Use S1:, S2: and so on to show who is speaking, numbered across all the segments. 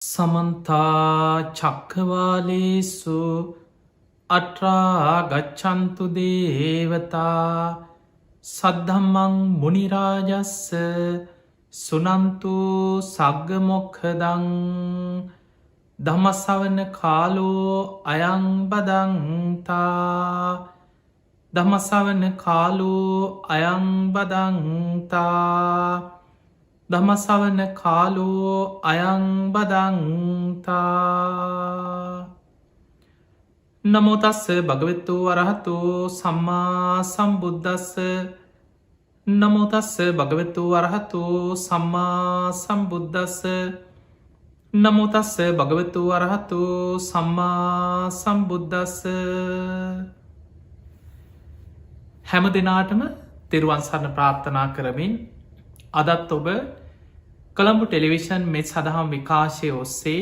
S1: සමන්තා චක්කවාලේසු අට්‍රා ගච්ඡන්තු දේවතා සද්ධම්මං මුනිරාජස්ස සුනන්තු සග්ග මොක්ඛදං ධම්මස්සවන කාලෝ අයං බදන්තා ධම්මස්සවන කාලෝ අයං බදන්තා ධම්මස්සවන කාලෝ අයං බදන්තා නමෝ තස්ස භගවතු වරහතු සම්මා සම්බුද්දස්ස නමෝ තස්ස භගවතු වරහතු සම්මා සම්බුද්දස්ස නමෝ තස්ස භගවතු වරහතු සම්මා සම්බුද්දස්ස හැම දිනාටම තෙරුවන් සරණ ප්‍රාර්ථනා කරමින් අදත් ඔබ කොළඹ ටෙලිවිෂන් මෙත් සදහම් විකාශය ඔස්සේ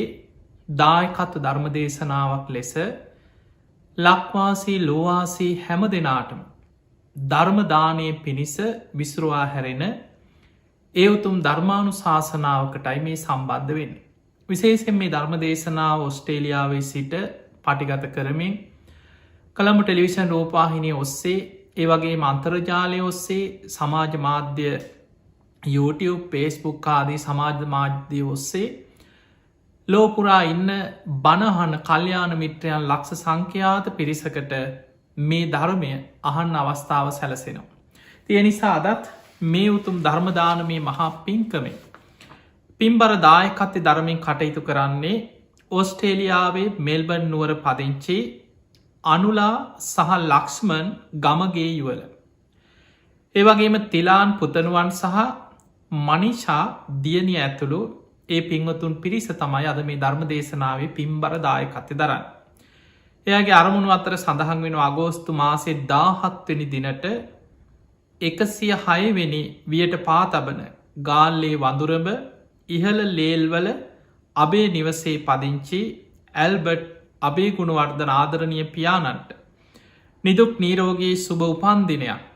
S1: දායකත්ව ධර්ම දේශනාවක් ලෙස ලක්වාසී ලෝවාසී හැම දෙනාටම ධර්මදානය පිණිස විසුරුවා හැරෙන ඒ උතුම් ධර්මානු ශාසනාවකටයි මේ සම්බන්ධ වෙන්න. විශේෂෙන් මේ ධර්ම දේශනාව ඔස්ට්‍රේලියාවේ සිට පටිගත කරමින් කොළඹ ටෙලිවිෂන් රූපවාහිනිය ඔස්සේ ඒ වගේ අන්තර්ජාලය ඔස්සේ සමාජ මාධ්‍ය YouTube, Facebook ආදී සමාජ මාධ්‍ය ඔස්සේ ලෝපුරා ඉන්න බණහන කල්්‍යාන මිත්‍රයන් ලක්ෂ සංඛ්‍යාත පිරිසකට මේ ධර්මය අහන්න අවස්ථාව සැලසෙනවා. තිය නිසා අදත් මේ උතුම් ධර්මදානමේ මහා පින්කමේ පින්බර දායකත්වය ධර්මයෙන් කටයුතු කරන්නේ ඔස්ට්‍රේලියාවේ මෙල්බර්න් නුවර පදිංචි අනුලා සහ ලක්ෂ්මන් ගමගේ යුවල. ඒවගේම තිලාන් පුතනුවන් සහ මනිෂා දියණිය ඇතුළු ඒ පින්වතුන් පිරිස තමයි අද මේ ධර්ම දේශනාවේ පින්බර දායකත්වය දරන්න. එයාගේ අරමුණු අතර සඳහන් වෙන අගෝස්තු මාසේ 17 වෙනි දිනට 106 වෙනි වියට පා තබන ගාල්ලේ වඳුරඹ ඉහළ ලේල්වල අබේ නිවසේ පදිංචි ඇල්බර්ට් අබේ ගුණවර්ධන ආදරණීය පියාණන්ට නිදුක් නිරෝගී සුබ උපන්දිනයක්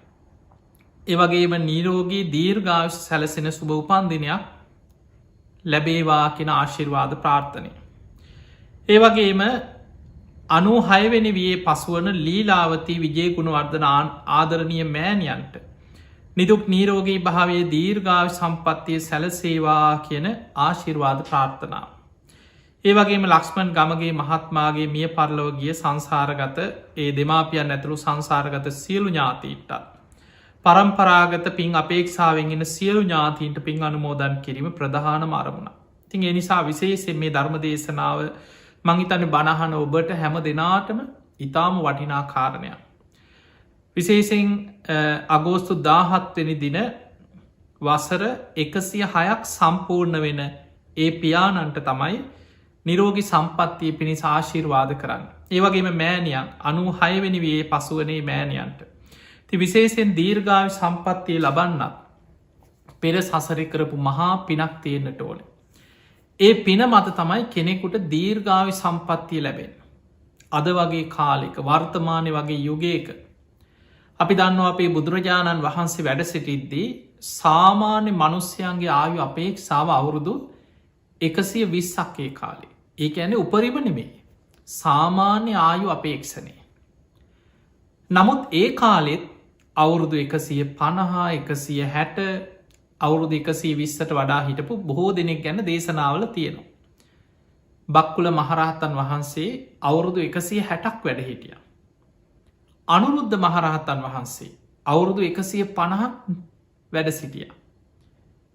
S1: ඒවගේම නීරෝගී දීර්ඝායුෂ සැලසෙන සුබ උපන්දිනයක් ලැබේවා කියෙන ආශිර්වාද ප්‍රාර්ථනය. ඒවගේම 96 වෙනි වියේ පසුවන ලීලාවතී විජයගුණවර්ධන ආදරණීය මෑණියන්ට නිදුක් නීරෝගී භාවයේ දීර්ඝායුෂ සම්පත්තිය සැලසේවා කියන ආශිර්වාද ප්‍රාර්ථනාව. ඒවගේම ලක්ෂ්මන් ගමගේ මහත්මාගේ මිය පරලොව ගිය සංසාරගත ඒ දෙමාපියන් ඇතුළු සංසාරගත සියලු ඥාතීන්ටත් පරම්පරාගත පින් අපේක්ෂාවෙන් එන සියලු ඥාතීන්ට පින් අනුමෝදන් කිරීම ප්‍රධානම අරමුණ. තින් එනිසා විශේෂෙන් මේ ධර්ම දේශනාව මංහිතන්න බණහන ඔබට හැම දෙනාටම ඉතාම වටිනා කාරණයක්. විශේෂෙන් අගෝස්තු 17 වෙනි දින වසර 106ක් සම්පූර්ණ වෙන ඒ පියාණන්ට තමයි නිරෝගි සම්පත්තිය පිණිස ආශිර්වාද කරන්න. ඒවගේම මෑණියන් 96 වෙනි වියේ පසුවනේ මෑණියන්ට විශේෂෙන් දීර්ඝායු සම්පත්තිය ලබන්නත් පෙර සසරි කරපු මහා පිනක් තියෙන්න්නට ඕන. ඒ පින මත තමයි කෙනෙකුට දීර්ඝායු සම්පත්තිය ලැබෙන. අද වගේ කාලෙක වර්තමානය වගේ යුගයක. අපි දන්නවා අපේ බුදුරජාණන් වහන්සේ වැඩ සිටිද්දී සාමාන්‍ය මනුස්්‍යයන්ගේ ආයු අපේක්ෂාව අවුරුදු 120ක්ේ කාලේ. ඒක ඇන උපරිම නෙමේ. සාමාන්‍ය ආයු අපේක්ෂණය. නමුත් ඒ කාලෙත් අවුරුදු 150 අවුරුදු 120ට වඩා හිටපු බොහෝ දෙනෙක් ගැන දේශනාවල තියෙනවා. බක්කුල මහරහතන් වහන්සේ අවුරුදු 160ක් වැඩ හිටිය. අනුරුද්ධ මහරහතන් වහන්සේ අවුරුදු 150 වැඩ සිටිය.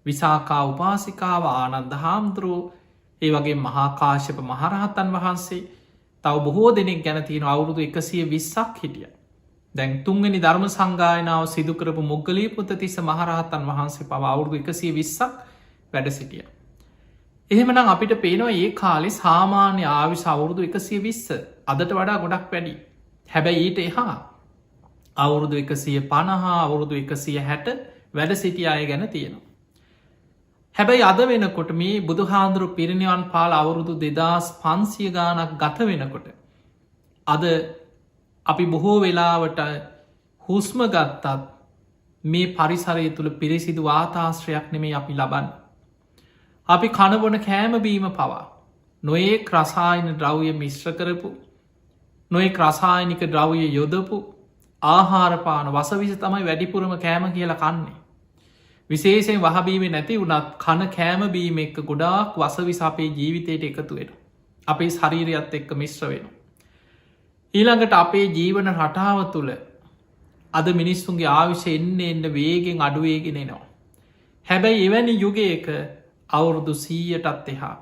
S1: විසාකා උපාසිකාව ආනන්ද හාමුදුරුවෝ ඒ වගේ මහාකාශප මහරහතන් වහන්සේ තව බොහෝ දෙනෙක් ගැන තියෙන අවුරුදු 120ක් හිටිය. දැන් තුන්ගනි ධර්ම සංගායනාව සිදුකරපු මොග්ගලී පුත්තිස්ස මහරහතන් වහන්සේ පව අවුරුදු 120ක් වැඩ සිටිය. එහෙමනම් අපිට පේනවා ඒ කාලෙ සාමාන්‍ය ආවිශ අවුරුදු 120 අදට වඩා ගොඩක් වැඩි. හැබැයි ඊට එහා අවුරුදු 150 අවුරුදු 160 වැඩ සිටිය අය ගැන තියෙනවා. හැබැයි අද වෙනකොට මේ බුදුහාන්දුරු පිරිනිවන් පාල අවුරුදු 2500 ගානක් ගත වෙනකොට අද අපි බොහෝ වෙලාවට හුස්ම ගත්තත් මේ පරිසරය තුළ පිරිසිදු වාතාශ්‍රයක් නෙමේ අපි ලබන්න. අපි කණබොන කෑමබීම පවා නොයේ රසායන ද්‍රව්‍ය මිශ්‍ර කරපු නොේ රසායනික ද්‍රව්‍ය යොදපු ආහාරපාන වසවිස තමයි වැඩිපුරම කෑම කියලා කන්නේ. විශේෂයෙන් වහබීම නැති වුනත් කන කෑමබීම එක්ක ගොඩාක් වසවිස අපේ ජීවිතයට එකතු වෙන. අපේ ශරීරයත් එක්ක මිශ්‍ර වෙන. ඊළඟට අපේ ජීවන රටාව තුළ අද මිනිස්සුන්ගේ ආවිශ එන්න වේගෙන් අඩුවේගෙන එනවා. හැබැයි එවැනි යුගයක අවුරුදු 100ටත් එහා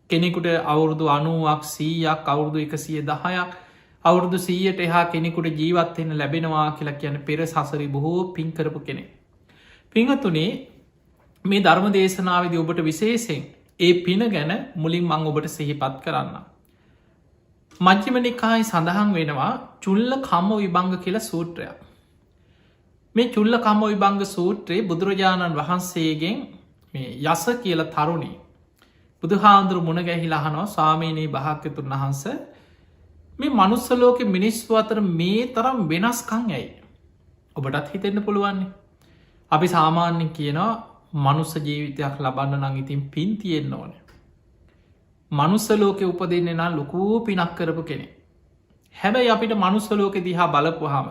S1: කෙනෙකුට අවුරුදු 90ක් 100ක් අවුරුදු 110ක් අවුරුදු 100ට එහා කෙනෙකුට ජීවත්වෙන්න ලැබෙනවා කියලා කියන පෙර සසරි බොහෝ පින්කරපු කෙනෙ. පිංහතුනේ මේ ධර්ම දේශනාවද ඔබට විශේෂෙන් ඒ පින ගැන මුලින් මං ඔබට සිහිපත් කරන්න. මජ්්‍යම නිකායි සඳහන් වෙනවා චුල්ල කම්ම විභංග කියල සූත්‍රයක්. මේ චුල්ල කම්ම විභංග සූත්‍රයේ බුදුරජාණන් වහන්සේගෙන් මේ යස කියල තරුණි බුදුහාන්දුරු මුණ ගැහිලාහනවා ස්වාමීනී භාග්‍යතුන් වහන්ස මේ මනුස්සලෝක මිනිස්ව අතර මේ තරම් වෙනස්කං ඇයි. ඔබටත් හිතෙන්න්න පුළුවන්නේ. අපි සාමාන්‍යෙන් කියනවා මනුස්ස ජීවිතයක් ලබන්න නං ඉතින් පින් තියෙන්න්න ඕන. මනුස්සලෝක උපදින්න නම් ලොකූ පිනක් කරපු කෙනෙ. හැබැයි අපිට මනුස්සලෝක දිහා බලපුහම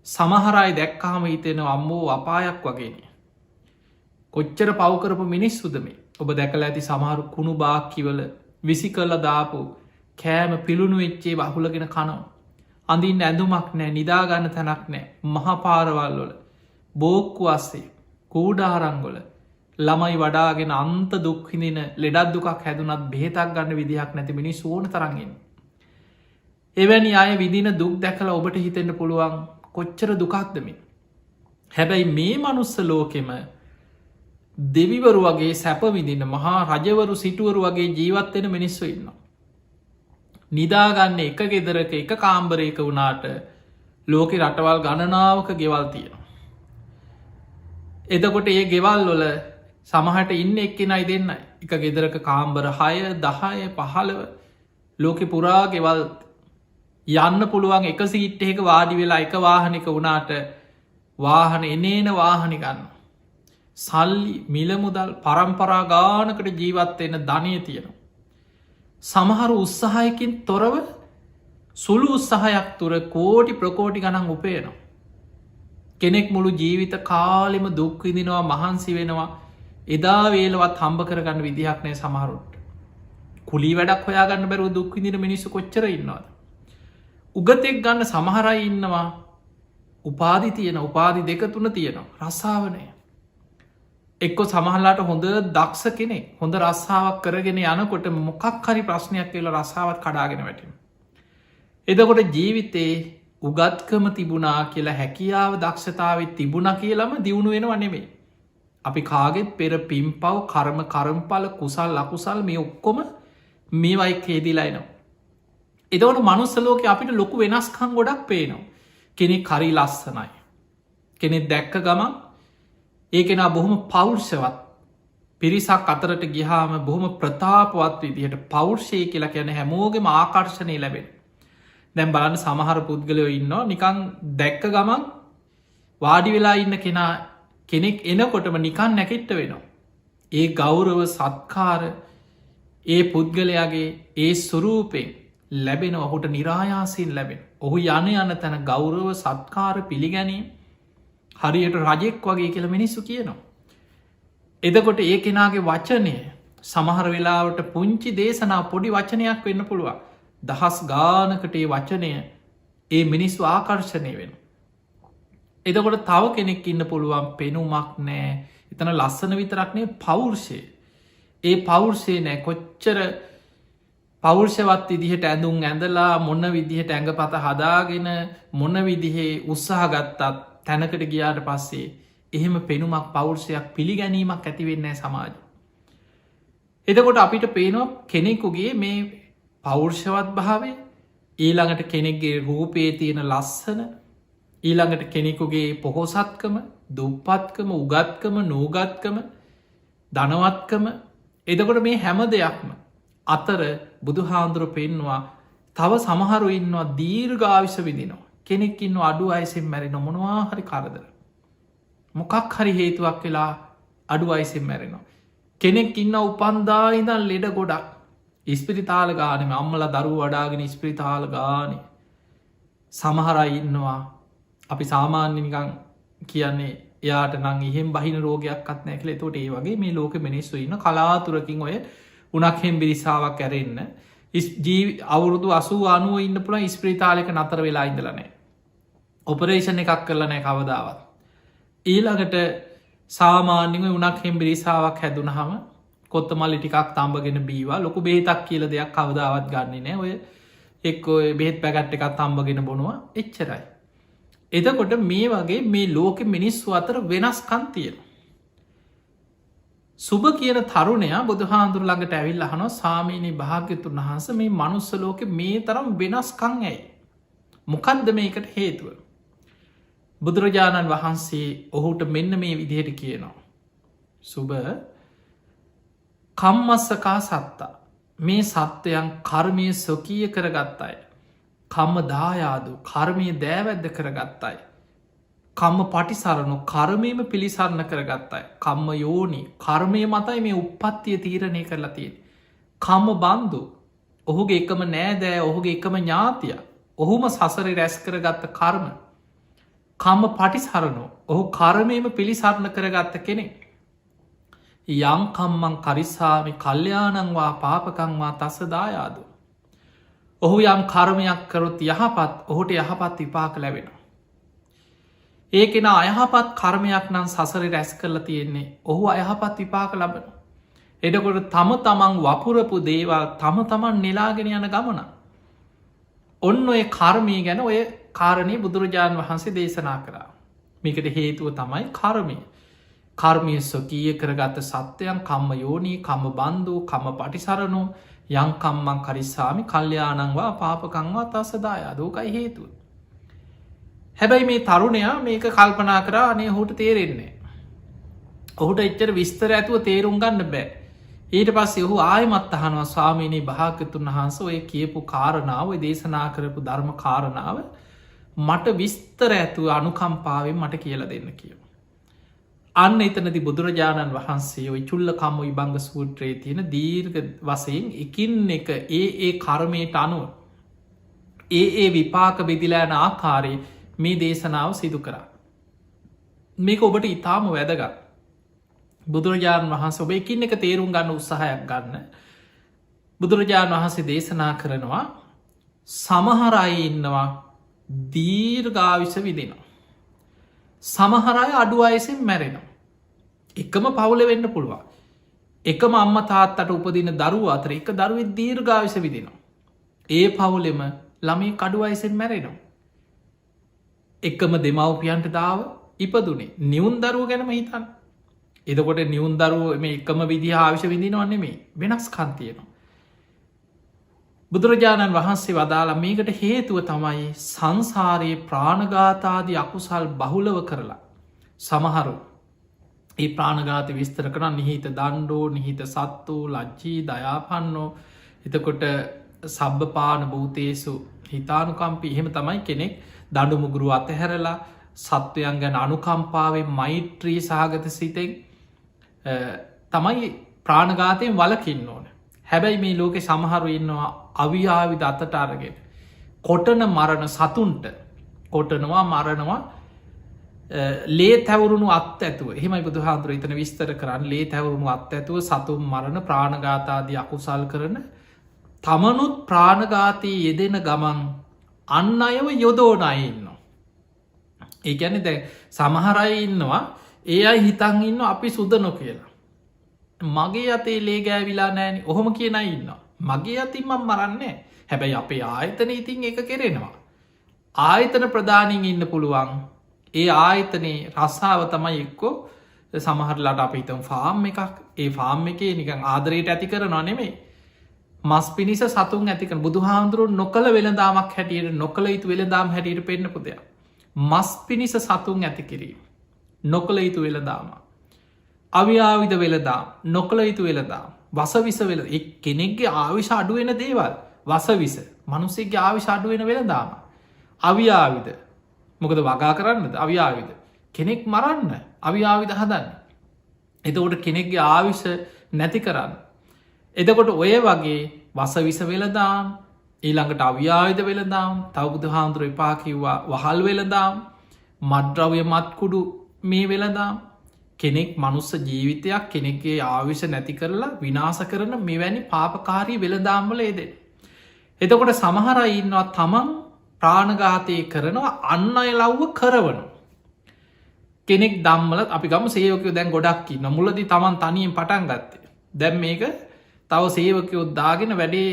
S1: සමහරයි දැක්කාම හිතෙන අම්මෝ අපායක් වගේනේ. කොච්චර පවකරපු මිනිස්සුදමේ ඔබ දැකල ඇති සමහරු කුණු බාක්කිවල විසි කල්ල දාපු කෑම පිළුණු වෙච්චේ බහුලගෙන කනවා. අඳින් ඇඳුමක් නෑ නිදාගන්න තැනක් නෑ මහපාරවල්ලොල බෝක්කු අස්සේ කූඩාරංගොල ළමයි වඩාගෙන අන්ත දුක්හිදින ලෙඩත් දුකක් හැදුනත් බෙහෙතක් ගන්න විදිහක් නැති මිනි සෝන තරගෙන්. එවැනි අය විදින දුක් දැකල ඔබට හිතෙන්න්න පුළුවන් කොච්චර දුකක්දමින්. හැබැයි මේ මනුස්ස ලෝකෙම දෙවිවරු වගේ සැපවිදින්න මහා රජවරු සිටුවරු වගේ ජීවත්වෙන මිනිස්සු ඉන්න. නිදාගන්න එක ගෙදරක එක කාම්බරයක වුණාට ලෝකෙ රටවල් ගණනාවක ගෙවල් තියෙන. එදකොට ඒ ගෙවල් වල සමහට ඉන්න එක්කෙනයි දෙන්න එක ගෙදරක කාම්බර 6 10 15 ලෝකෙ පුරා ගෙවල් යන්න පුළුවන් එක සීට්ටයක වාඩි වෙලා එක වාහනක වුණාට වාහන එනේන වාහනි ගන්න. සල්ලි මිලමුදල් පරම්පරා ගානකට ජීවත්වන්න ධනය තියෙනවා. සමහරු උත්සාහයකින් තොරව සුළු උත්සාහයක් තුර කෝටි ප්‍රකෝටි ගණන් උපයනවා. කෙනෙක් මුළු ජීවිත කාලෙම දුක්විදිනවා මහන්සි වෙනවා එදා වේලවත් හම්බ කරගන්න විදිහක් නෑ සමහරුට. කුලී වැඩක් හොයාගන්න බැරුව දුක්විදින මිනිස්සු කොච්චර ඉන්නවාද. උගතෙක් ගන්න සමහරයි ඉන්නවා උපාදි තියෙන උපාදි දෙක තුන තියෙනවා රස්සාාවනය. එක්කො සමහල්ලාට හොඳ දක්ෂ කෙනෙ හොඳ රස්සාාවක් කරගෙන යනකොට මොකක් හරි ප්‍රශ්නයක් කියලා රස්සාාවත් කඩාගෙන වැටින්. එදකොට ජීවිතේ උගත්කම තිබුණා කියලා හැකියාව දක්ෂතාවත් තිබුණ කියලම දියුණු වෙනවා නෙමේ. අපි කාගෙත් පෙර පිම්පව් කර්ම කරම්පල කුසල් ලකුසල් මේ ඔක්කොම මේවයි කේදිලයිනවා. එදවට මනුස්සලෝක අපිට ලොකු වෙනස්කං ගොඩක් පේනවා. කෙනෙ කරි ලස්සනයි. කෙනෙ දැක්ක ගමන් ඒකෙන බොහොම පෞර්ෂවත් පිරිසක් අතරට ගිහාම බොහොම ප්‍රතාපවත් විදිහට පෞර්ෂය කියලා කියන හැමෝගෙම ආකර්ශණය ලැබෙන. දැම් බලන්න සමහර පුද්ගලයෝ ඉන්න නිකං දැක්ක ගමන් වාඩි වෙලා ඉන්න කෙනෙක් එනකොටම නිකන් නැකිට්ට වෙනවා. ඒ ගෞරව සත්කාර ඒ පුද්ගලයාගේ ඒ සුරූපෙන් ලැබෙන ඔහුට නිරායාසින් ලැබෙන. ඔහු යන යන තැන ගෞරව සත්කාර පිළිගැනීම හරියට රජෙක් වගේ කියල මිනිස්සු කියනවා. එදකොට ඒ කෙනාගේ වචනය සමහර වෙලාවට පුංචි දේශනා පොඩි වචනයක් වෙන්න පුළුවන්. දහස් ගානකට ඒ වචනය ඒ මිනිස්ු ආකර්ශණය වෙන. එදකොට තව කෙනෙක් ඉන්න පුළුවන් පෙනුමක් නෑ එතන ලස්සන විතරක්නේ පෞර්ෂය. ඒ පෞර්ෂය නෑ කොච්චර පෞර්ෂවත් විදිහට ඇඳුම් ඇඳලා මොන්න විදිහට ඇඟ පත හදාගෙන මොන්න විදිහේ උත්සාහ ගත්තත් තැනකට ගියාට පස්සේ එහෙම පෙනුමක් පෞර්ෂයක් පිළිගැනීමක් ඇතිවෙන්නේ සමාජ. එදකොට අපිට පේනවා කෙනෙකුගේ මේ පෞර්ෂවත් භාවය ඊළඟට කෙනෙක්ගේ රූපේ තියෙන ලස්සන ඊළඟට කෙනෙකුගේ පොහොසත්කම දුප්පත්කම උගත්කම නූගත්කම ධනවත්කම එදකොට මේ හැම දෙයක්ම අතර බුදුහාන්දුර පෙන්වා තව සමහරු ඉන්නවා දීර්ඝාවිෂ විදිනවා. කෙනෙක් ඉන්න අඩු අයිසෙන් මැරෙන මොනවා හරි කරදර. මොකක් හරි හේතුවක් වෙලා අඩු අයිසෙන් මැරෙනවා. කෙනෙක් ඉන්න උපන්දායිදල් ලෙඩ ගොඩක් ඉස්පිරිතාල ගානම අම්මල දරු වඩාගෙන ඉස්පිරිතාල ගාන සමහරයි ඉන්නවා අපි සාමාන්‍ය නිකං කියන්නේ එයාට නං එහෙම බහින රෝගයක් අත්නෑ කළ තොට ඒ වගේ මේ ලෝක මිනිස්සු ඉන්න කලාතුරකින් ඔය උනක්හෙම් බිරිසාාවක් ඇරෙන්න්න අවුරුදු අසු අනුව ඉන්න පුළ ඉස්ප්‍රීතාලක නතර වෙලා ඉඳලනෑ ඔපරේෂණ එකක් කරලනෑ කවදාවත් ඊළඟට සාමාන්‍යව උනක් හෙම් බිරිසාාවක් හැදුන හම කොත්ත මල්ලි ටිකක් තම්බගෙන බීවා ලොකු බේතක් කියල දෙයක් කවදාවත් ගන්නේ නෑ ඔය එක් ඔය බෙහෙත් පැකට් එකක් තම්බගෙන බොනවා එච්චරයි එතකොට මේ වගේ මේ ලෝක මිනිස්සු අතර වෙනස්කන් තියෙන සුභ කියන තරුණයා බුදුහාන්දුර ළඟට ඇවිල් අහනෝ සාමීනී භාග්‍යතුන් වහන්ස මේ මනුස්ස ලෝක මේ තරම් වෙනස්කං ඇයි මොකන්ද මේකට හේතුව බුදුරජාණන් වහන්සේ ඔහුට මෙන්න මේ විදිහට කියනවා සුභ කම්මස්සකා සත්තා මේ සත්වයන් කර්මය සොකීය කරගත්තයි කම්ම දායාදු කර්මය දෑවැද්ද කරගත්තයි කම්ම පටිසරණු කර්මයම පිළිසරණ කරගත්තයි කම්ම යෝනි කර්මය මතයි මේ උපත්තිය තීරණය කරලා තියෙන කම්ම බන්දු ඔහුගේ එකම නෑදෑ ඔහුගේ එකම ඥාතිය ඔහුම සසරි රැස් කරගත්ත කර්ම කම්ම පටිසරණු ඔහු කර්මයම පිළිසරණ කරගත්ත කෙනෙක් යංකම්මං කරිසාමි කල්්‍යයානංවා පාපකංවා තස්සදායාදු ඔහු යම් කර්මයක් කරොත් යහපත් ඔහුට යහපත් විපාක ලැබෙන ඒකෙන අයහපත් කර්මයක් නම් සසර රැස් කරලා තියෙන්නේ ඔහු අයහපත් විපාක ලබන එඩකොට තම තමන් වපුරපු දේවල් තම තමන් නෙලාගෙන යන ගමන ඔන්න ඔය කර්මය ගැන ඔය කාරණය බුදුරජාණන් වහන්සේ දේශනා කරා මේකට හේතුව තමයි කර්මය කර්මය ස්වකීය කරගත්ත සත්‍යයන් කම්ම යෝනී කම්ම බන්ධූ කම පටිසරණු යංකම්මං කරිස්සාමි කල්්‍යයානංවා පාපකංවා තස්සදායා දෝකයි හේතුව හැබැයි මේ තරුණයා මේක කල්පනා කරා අනේ හුට තේරෙන්නේ ඔහුට එච්චර විස්තර ඇතුව තේරුම් ගන්න බෑ ඊට පස්සේ ඔහු ආයමත් අහනවා ස්වාමීනී භාග්‍යතුන් වහන්ස ඔය කියපු කාරණාව දේශනා කරපු ධර්ම කාරණාව මට විස්තර ඇතුව අනුකම්පාවෙන් මට කියල දෙන්න කියව අන්න එතනති බුදුරජාණන් වහන්සේ ඔයි චුල්ල කම්ම විභංග සූත්‍රයේ තියෙන දීර්ඝ වසයෙන් එකින් එක ඒ කර්මයට අනුව ඒ විපාක බෙදිලෑන ආකාරයේ මේ දේශනාව සිදු කරා මේක ඔබට ඉතාම වැදගත් බුදුරජාණන් වහන්ස ඔබ එකින් එක තේරුම් ගන්න උත්සාහයක් ගන්න බුදුරජාණන් වහන්සේ දේශනා කරනවා සමහරයි ඉන්නවා දීර්ඝාවිෂ විදිනවා සමහරය අඩු අයසෙන් මැරෙනවා එකම පවුල වෙන්න පුළුවන් එකම අම්ම තාත්තට උපදින දරුව අතර එක දරුවෙත් දීර්ඝාවිෂ විදිනවා ඒ පවුලෙම ළමේ කඩු අයසෙන් මැරෙනවා එකම දෙමව්පියන්ට දාව ඉපදුනේ නිවුන් දරුව ගැනම හිතන් එදකොට නිවුන් දරුව මේ එකම විදිහ ආවිශ විඳිනවන්නේ මේ වෙනස් කන්තියනවා බුදුරජාණන් වහන්සේ වදාලා මේකට හේතුව තමයි සංසාරයේ ප්‍රාණගාතාදී අකුසල් බහුලව කරලා සමහරු ඒ ප්‍රාණගාත විස්තර කරන නිහිත දණ්ඩෝ නිහිත සත්තු ලජ්ජී දයාපන්නෝ එතකොට සබ්භපාන භූතේසු හිතානුකම්පි එහෙම තමයි කෙනෙක් දඩුමුගුරු අතහැරලා සත්වයන් ගැන අනුකම්පාවෙන් මෛත්‍රී සහගත සිතෙන් තමයි ප්‍රාණගාතයෙන් වලකින්න ඕන හැබැයි මේ ලෝකෙ සමහරු ඉන්නවා අවියාවිද අතට අරගෙන කොටන මරණ සතුන්ට කොටනවා මරණවා ලේ තැවරුණු අත් ඇතුව එහෙමයි බුදුහාදුර එතන විස්තර කරන්න ලේ තැවරුණු අත් ඇතුව සතුම් මරණ ප්‍රාණගාතාදී අකුසල් කරන තමනුත් ප්‍රාණගාතයේ යෙදෙන ගමන් අන්න අයව යොදෝනය ඉන්නවා ඒ ගැන දැ සමහරයි ඉන්නවා ඒ අයි හිතන් ඉන්න අපි සුදනො කියලා මගේ අතේ ලේ ගෑවිලා නෑන ඔහොම කියන ඉන්න මගේ අතින්මම් මරන්නේ හැබැයි අපේ ආයතන ඉතින් එක කෙරෙනවා ආයතන ප්‍රධානින් ඉන්න පුළුවන් ඒ ආයතනයේ රස්සාාව තමයි එක්කෝ සමහරලාට අප හිතම් ෆාම් එකක් ඒ ෆාම් එකේ නිකං ආදරයට ඇති කරනවා නෙමේ මස් පිනිස සතුන් ඇතික බුදුහාන්දුරුව නොකළ වෙළදාමක් හැටියට නොකළ යුතු වෙළදාම් හැටියට පෙන්න්න පුදයක් මස් පිනිස සතුන් ඇති කිරීම නොකළ යුතු වෙළදාම අවියාවිධ වෙළදාම් නොකළ යුතු වෙළදාම් වසවිස වෙල එක් කෙනෙක්ගේ ආවිශ අඩුවෙන දේවල් වසවිස මනුස්සෙක්ගේ ආවිශ අඩුවෙන වෙළදාම අවියාවිධ මොකද වගා කරන්නද අවියාවිධ කෙනෙක් මරන්න අවියාවිධ හදන්න එතකොට කෙනෙක්ගේ ආවිශ නැති කරන්න එතකොට ඔය වගේ වස විස වෙලදාම්, ඊළඟට අව්‍යායුධ වෙලදාම්, තව බුදුහාමුදුරුවෝ එපා කිව්වා වහල් වෙලදාම්, මත්ද්‍රව්‍ය මත්කුඩු මේ වෙලදාම්. කෙනෙක් මනුස්ස ජීවිතයක් කෙනෙක්ගේ ආවිෂ නැති කරලා විනාශ කරන මෙවැනි පාපකාරී වෙලදාම්වල යෙදෙන. එතකොට සමහර අය ඉන්නවා තමන් ප්‍රාණඝාතය කරනවා අන්න අය ලව්ව කරවන. කෙනෙක් දම්මල අපි ගම සේවකයෝ දැන් ගොඩක් ඉන්න මුලදී තමන් තනියෙන් පටන් ගත්තේ. දැන් මේක තව සේවකයෝ දාගෙන වැඩේ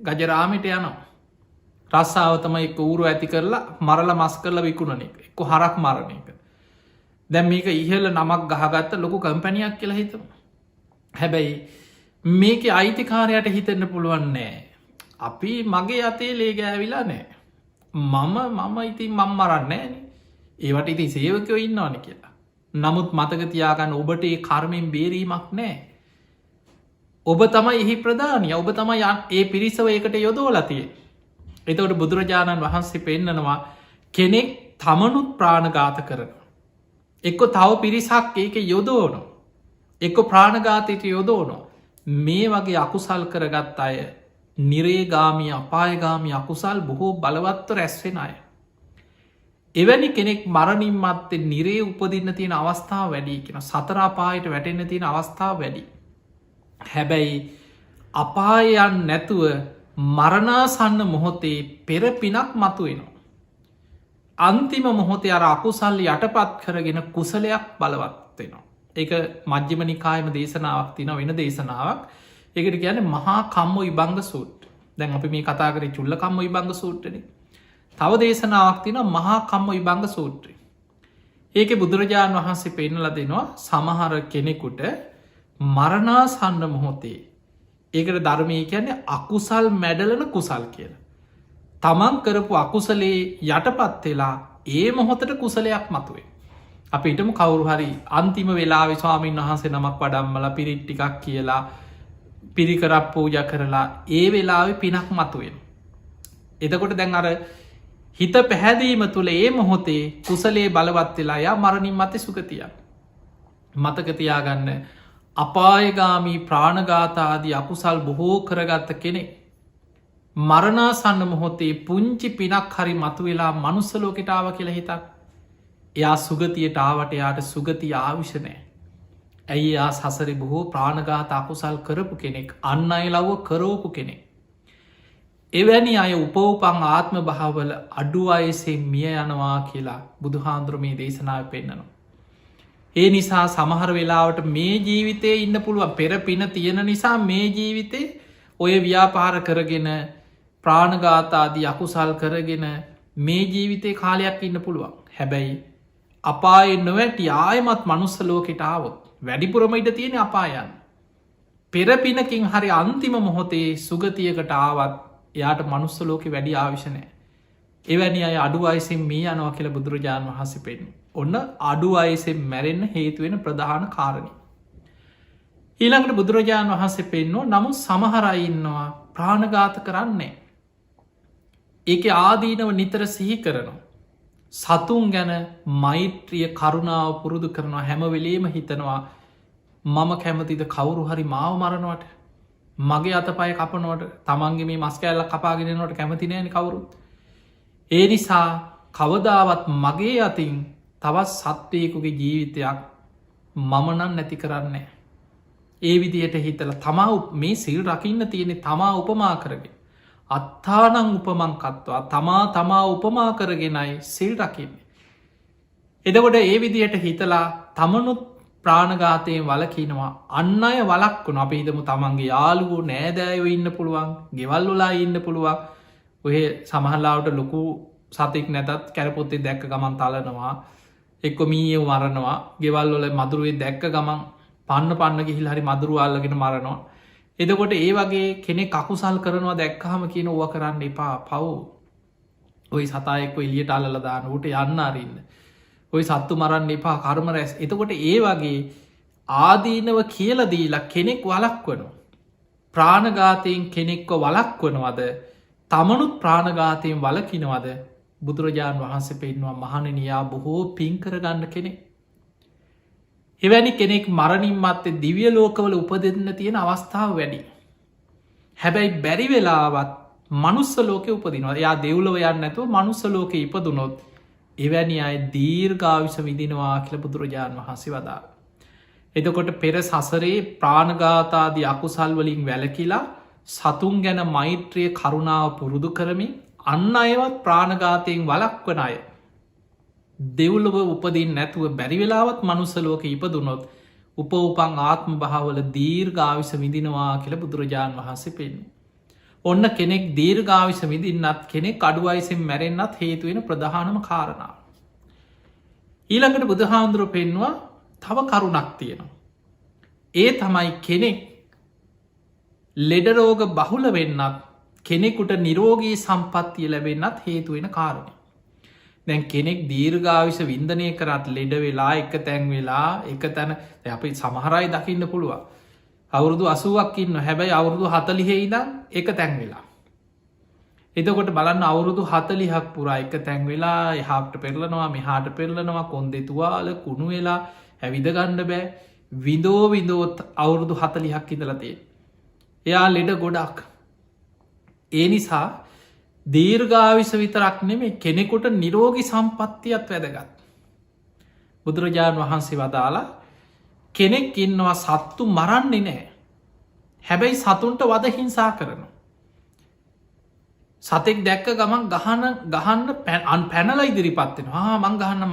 S1: ගජරාමිට යනවා. රස්සාව තමයි එක්ක ඌරු ඇති කරලා මරලා මස් කරලා විකුණන එක. එක්ක හරක් මරණ එක. දැන් මේක ඉහළ නමක් ගහගත්ත ලොකු කම්පැනියක් කියලා හිතමු. හැබැයි මේකේ අයිතිකාරයට හිතන්න පුළුවන් නෑ. අපි මගේ අතේ ලේ ගෑවිලා නෑ. මම ඉතින් මම් මරන්න නෑන. ඒවට ඉති සේවකයෝ ඉන්නවන කියලා. නමුත් මතක තියාගන්න ඔබට ඒ කර්මයෙන් බේරීමක් නෑ. ඔබ තමයි එහි ප්‍රධානය. ඔබ තමයි ඒ පිරිසව ඒකට යොදෝලතිය. එතවට බුදුරජාණන් වහන්සේ පෙන්නනවා කෙනෙක් තමනුත් ප්‍රාණඝාත කරන. එක්කො තව පිරිසක් ඒක යොදෝන. එක්ක ප්‍රාණඝාතයට යොදෝන. මේ වගේ අකුසල් කරගත් අය නිරේගාමී අපායගාමී අකුසල් බොහෝ බලවත්ව රැස්වෙන අය. එවැනි කෙනෙක් මරණින් මත්තේ නිරේ උපදින්න තියෙන අවස්ථාව වැඩි කියෙන සතරාපායට වැටෙන්න තියෙන අවස්ථාව වැඩි. හැබැයි අපායයන් නැතුව මරණාසන්න මොහොතේ පෙර පිනක් මතු වෙනවා. අන්තිම මොහොතේ අර අකුසල් යටපත් කරගෙන කුසලයක් බලවත් වෙනවා. ඒක මජ්්‍යම නිකායම දේශනාවක් තින වෙන දේශනාවක්. ඒකට කියන මහා කම්ම විභංග සූට්. දැන් අපි මේ කතා කර චුල්ල කම්ම විභංග සූට්ටන. තව දේශනාවක් තින මහා කම්ම විභංග සූත්‍රය. ඒක බුදුරජාණන් වහන්සේ පෙන්නල දෙනවා සමහර කෙනෙකුට මරණාසන්න මොහොතේ. ඒකට ධර්මය කියන්නේ අකුසල් මැඩලන කුසල් කියල. තමන් කරපු අකුසලේ යටපත් වෙලා ඒ මොහොතට කුසලයක් මතුවේ. අපිටම කවුරු හරි අන්තිම වෙලා ස්වාමීන් වහන්සේ නමක් වඩම්මල පිරිට්ටිකක් කියලා පිරිකරක් පූජ කරලා ඒ වෙලාවෙ පිනක් මතුවෙන්. එතකොට දැන් අර හිත පැහැදීම තුළ ඒ මොහොතේ කුසලේ බලවත් වෙලා යා මරණින් මත සුගතිය. මතකතියාගන්න අපායගාමී ප්‍රාණඝාතාදී අකුසල් බොහෝ කරගත්ත කෙනෙ. මරණාසන්න මොහොතේ පුංචි පිනක් හරි මතු වෙලා මනුස්සලෝකෙටාව කියලා හිතක්. එයා සුගතියට ආවට යාට සුගතිය ආවිෂනෑ. ඇයි යා සසරි බොහෝ ප්‍රාණඝාත අකුසල් කරපු කෙනෙක් අන්න අය ලව්ව කරෝපු කෙනෙක්. එවැනි අය උපවපං ආත්ම භාවල අඩු අයසේ මිය යනවා කියලා බුදුහාන්දුරමේ දේශනාව පෙන්න්නනවා. ඒ නිසා සමහර වෙලාවට මේ ජීවිතය ඉන්න පුළුවන් පෙර පින තියෙන නිසා මේ ජීවිතේ ඔය ව්‍යාපාර කරගෙන ප්‍රාණඝාතාදී අකුසල් කරගෙන මේ ජීවිතේ කාලයක් ඉන්න පුළුවන්. හැබැයි අපාය නොවැටි ආයමත් මනුස්සලෝකෙට ආවොත් වැඩිපුරම ඉට තියෙන අපායන්. පෙරපිනකින් හරි අන්තිම මොහොතේ සුගතියකට ආවත් එයාට මනුස්සලෝක වැඩි ආවිශනය. එවැනි අය අඩු අයිසෙන් මේ යනවා කියල බුදුරජාණන් වහස පෙන්. ඔන්න අඩු අයිසෙන් මැරෙන්න්න හේතුවෙන ප්‍රධාන කාරණි. ඊළඟට බුදුරජාණන් වහන්සේ පෙන්නෝ නමුත් සමහරයින්නවා ප්‍රාණඝාත කරන්නේ. ඒක ආදීනව නිතර සිහි කරනවා. සතුන් ගැන මෛත්‍රිය කරුණාව පුරුදු කරනවා හැමවෙලේම හිතනවා මම කැමතිද කවුරු හරි මාව මරණවට මගේ අතපය කපනොට තමන්ගේ මේ මස්කඇල්ල කපාගෙනනොට කැමතිනෑන කවුරුත්. ඒ නිසා කවදාවත් මගේ අතින් තවත් සත්වයකුගේ ජීවිතයක් මමනන් නැති කරන්නේ. ඒ විදියට හිතල තමා මේ සිල් රකින්න තියෙනෙ තමා උපමා කරගෙන. අත්තානං උපමංකත්වා තමා උපමා කරගෙනයි සිල් රකින්නේ. එදකොට ඒ විදියට හිතලා තමනුත් ප්‍රාණඝාතයෙන් වලකිනවා අන්න අය වලක්වන අප හිතමු තමන්ගේ යාළුවෝ නෑදෑයව ඉන්න පුළුවන් ගෙවල්ලොලා ඉන්න පුළුවන් ඔය සමහල්ලාවට ලොකු සතෙක් නැතත් කැරපොත්තේ දැක්ක ගමන් තලනවා එක්කො මීයව මරනවා ගෙවල්ලොල මදුරුවේ දැක්ක ගමන් පන්න ගිහිල් හරි මදුරුවල්ලගෙන මරනවා. එදකොට ඒ වගේ කෙනෙ කකුසල් කරනවා දැක්කහම කියන ඕව කරන්න එපා පව් ඔයි සතායෙක්ව එලියට අල්ලදාන ට යන්න අරන්න ඔයි සත්තු මරන්න එපා කර්ම රැස්. එතකොට ඒ වගේ ආදීනව කියලදීලා කෙනෙක් වලක් වනු. ප්‍රාණඝාතයෙන් කෙනෙක්ව වලක් වනවද තමනුත් ප්‍රාණඝාතයෙන් වලකිනවද බුදුරජාණන් වහන්සේ පෙන්වා මහණනයා බොහෝ පින්කරගන්න කෙනෙක්. එවැනි කෙනෙක් මරණින් මත්තේ දිවිය ලෝකවල උපදෙන්න තියෙන අවස්ථාව වැඩි. හැබැයි බැරි වෙලාවත් මනුස්ස ලෝක උපදිනවා. යා දෙව්ලොව යන්න නැතුව මනුස්ස ලෝක ඉපදුනොත් එවැනි අය දීර්ඝායුෂ විදිනවා කියලා බුදුරජාණන් වහන්සේ වදාළ. එතකොට පෙර සසරේ ප්‍රාණඝාතාදී අකුසල් වලින් වැළකීලා සතුන් ගැන මෛත්‍රිය කරුණාව පුරුදු කරමින් අන්න අයවත් ප්‍රාණඝාතයෙන් වළක්වන අය දෙව්ලොව උපදින් නැතුව බැරි වෙලාවත් මනුස්ස ලෝක ඉපදුනොත් උපන් ආත්ම භාවවල දීර්ඝායුෂ විඳිනවා කියලා බුදුරජාණන් වහන්සේ පෙන්වනවා. ඔන්න කෙනෙක් දීර්ඝායුෂ විඳින්නත් කෙනෙක් අඩු වයසෙන් මැරෙන්නත් හේතු වෙන ප්‍රධානම කාරණාව. ඊළඟට බුදුහාමුදුරුවෝ පෙන්වුවා තව කරුණක් තියෙනවා. ඒ තමයි කෙනෙක් ලෙඩ රෝග බහුල වෙන්නත් කෙනෙකුට නිරෝගී සම්පත්තිය ලැබෙන්නත් හේතු වෙන කාරණය. දැන් කෙනෙක් දීර්ඝායුෂ වින්දනය කරත් ලෙඩ වෙලා එක තැන් වෙලා එක තැන අපි සමහරයි දකින්න පුළුවන්. අවුරුදු 80ක් ඉන්න හැබැයි අවුරුදු 40 ඉඳන් එක තැන් වෙලා. එතකොට බලන්න අවුරුදු 40ක් පුරා එක තැන් වෙලා එහාට පෙරලනවා මෙහාට පෙරලනවා කොන්දේ තුවාල කුණු වෙලා ඇවිද ගන්න බෑ විඳෝත් අවුරුදු 40ක් ඉඳලා තියෙන්නේ. එයා ලෙඩ ගොඩක්. ඒ නිසා දීර්ඝායුෂ විතරක් නෙමෙයි කෙනෙකුට නිරෝගී සම්පත්තියත් වැදගත්. බුදුරජාණන් වහන්සේ වදාලා කෙනෙක් ඉන්නවා සත්තු මරන්නේ නෑ. හැබැයි සතුන්ට වද හිංසා කරනවා. සතෙක් දැක්ක ගමන් ගහන්න පැනලා ඉදිරිපත් වෙනවා. මං ගහන්න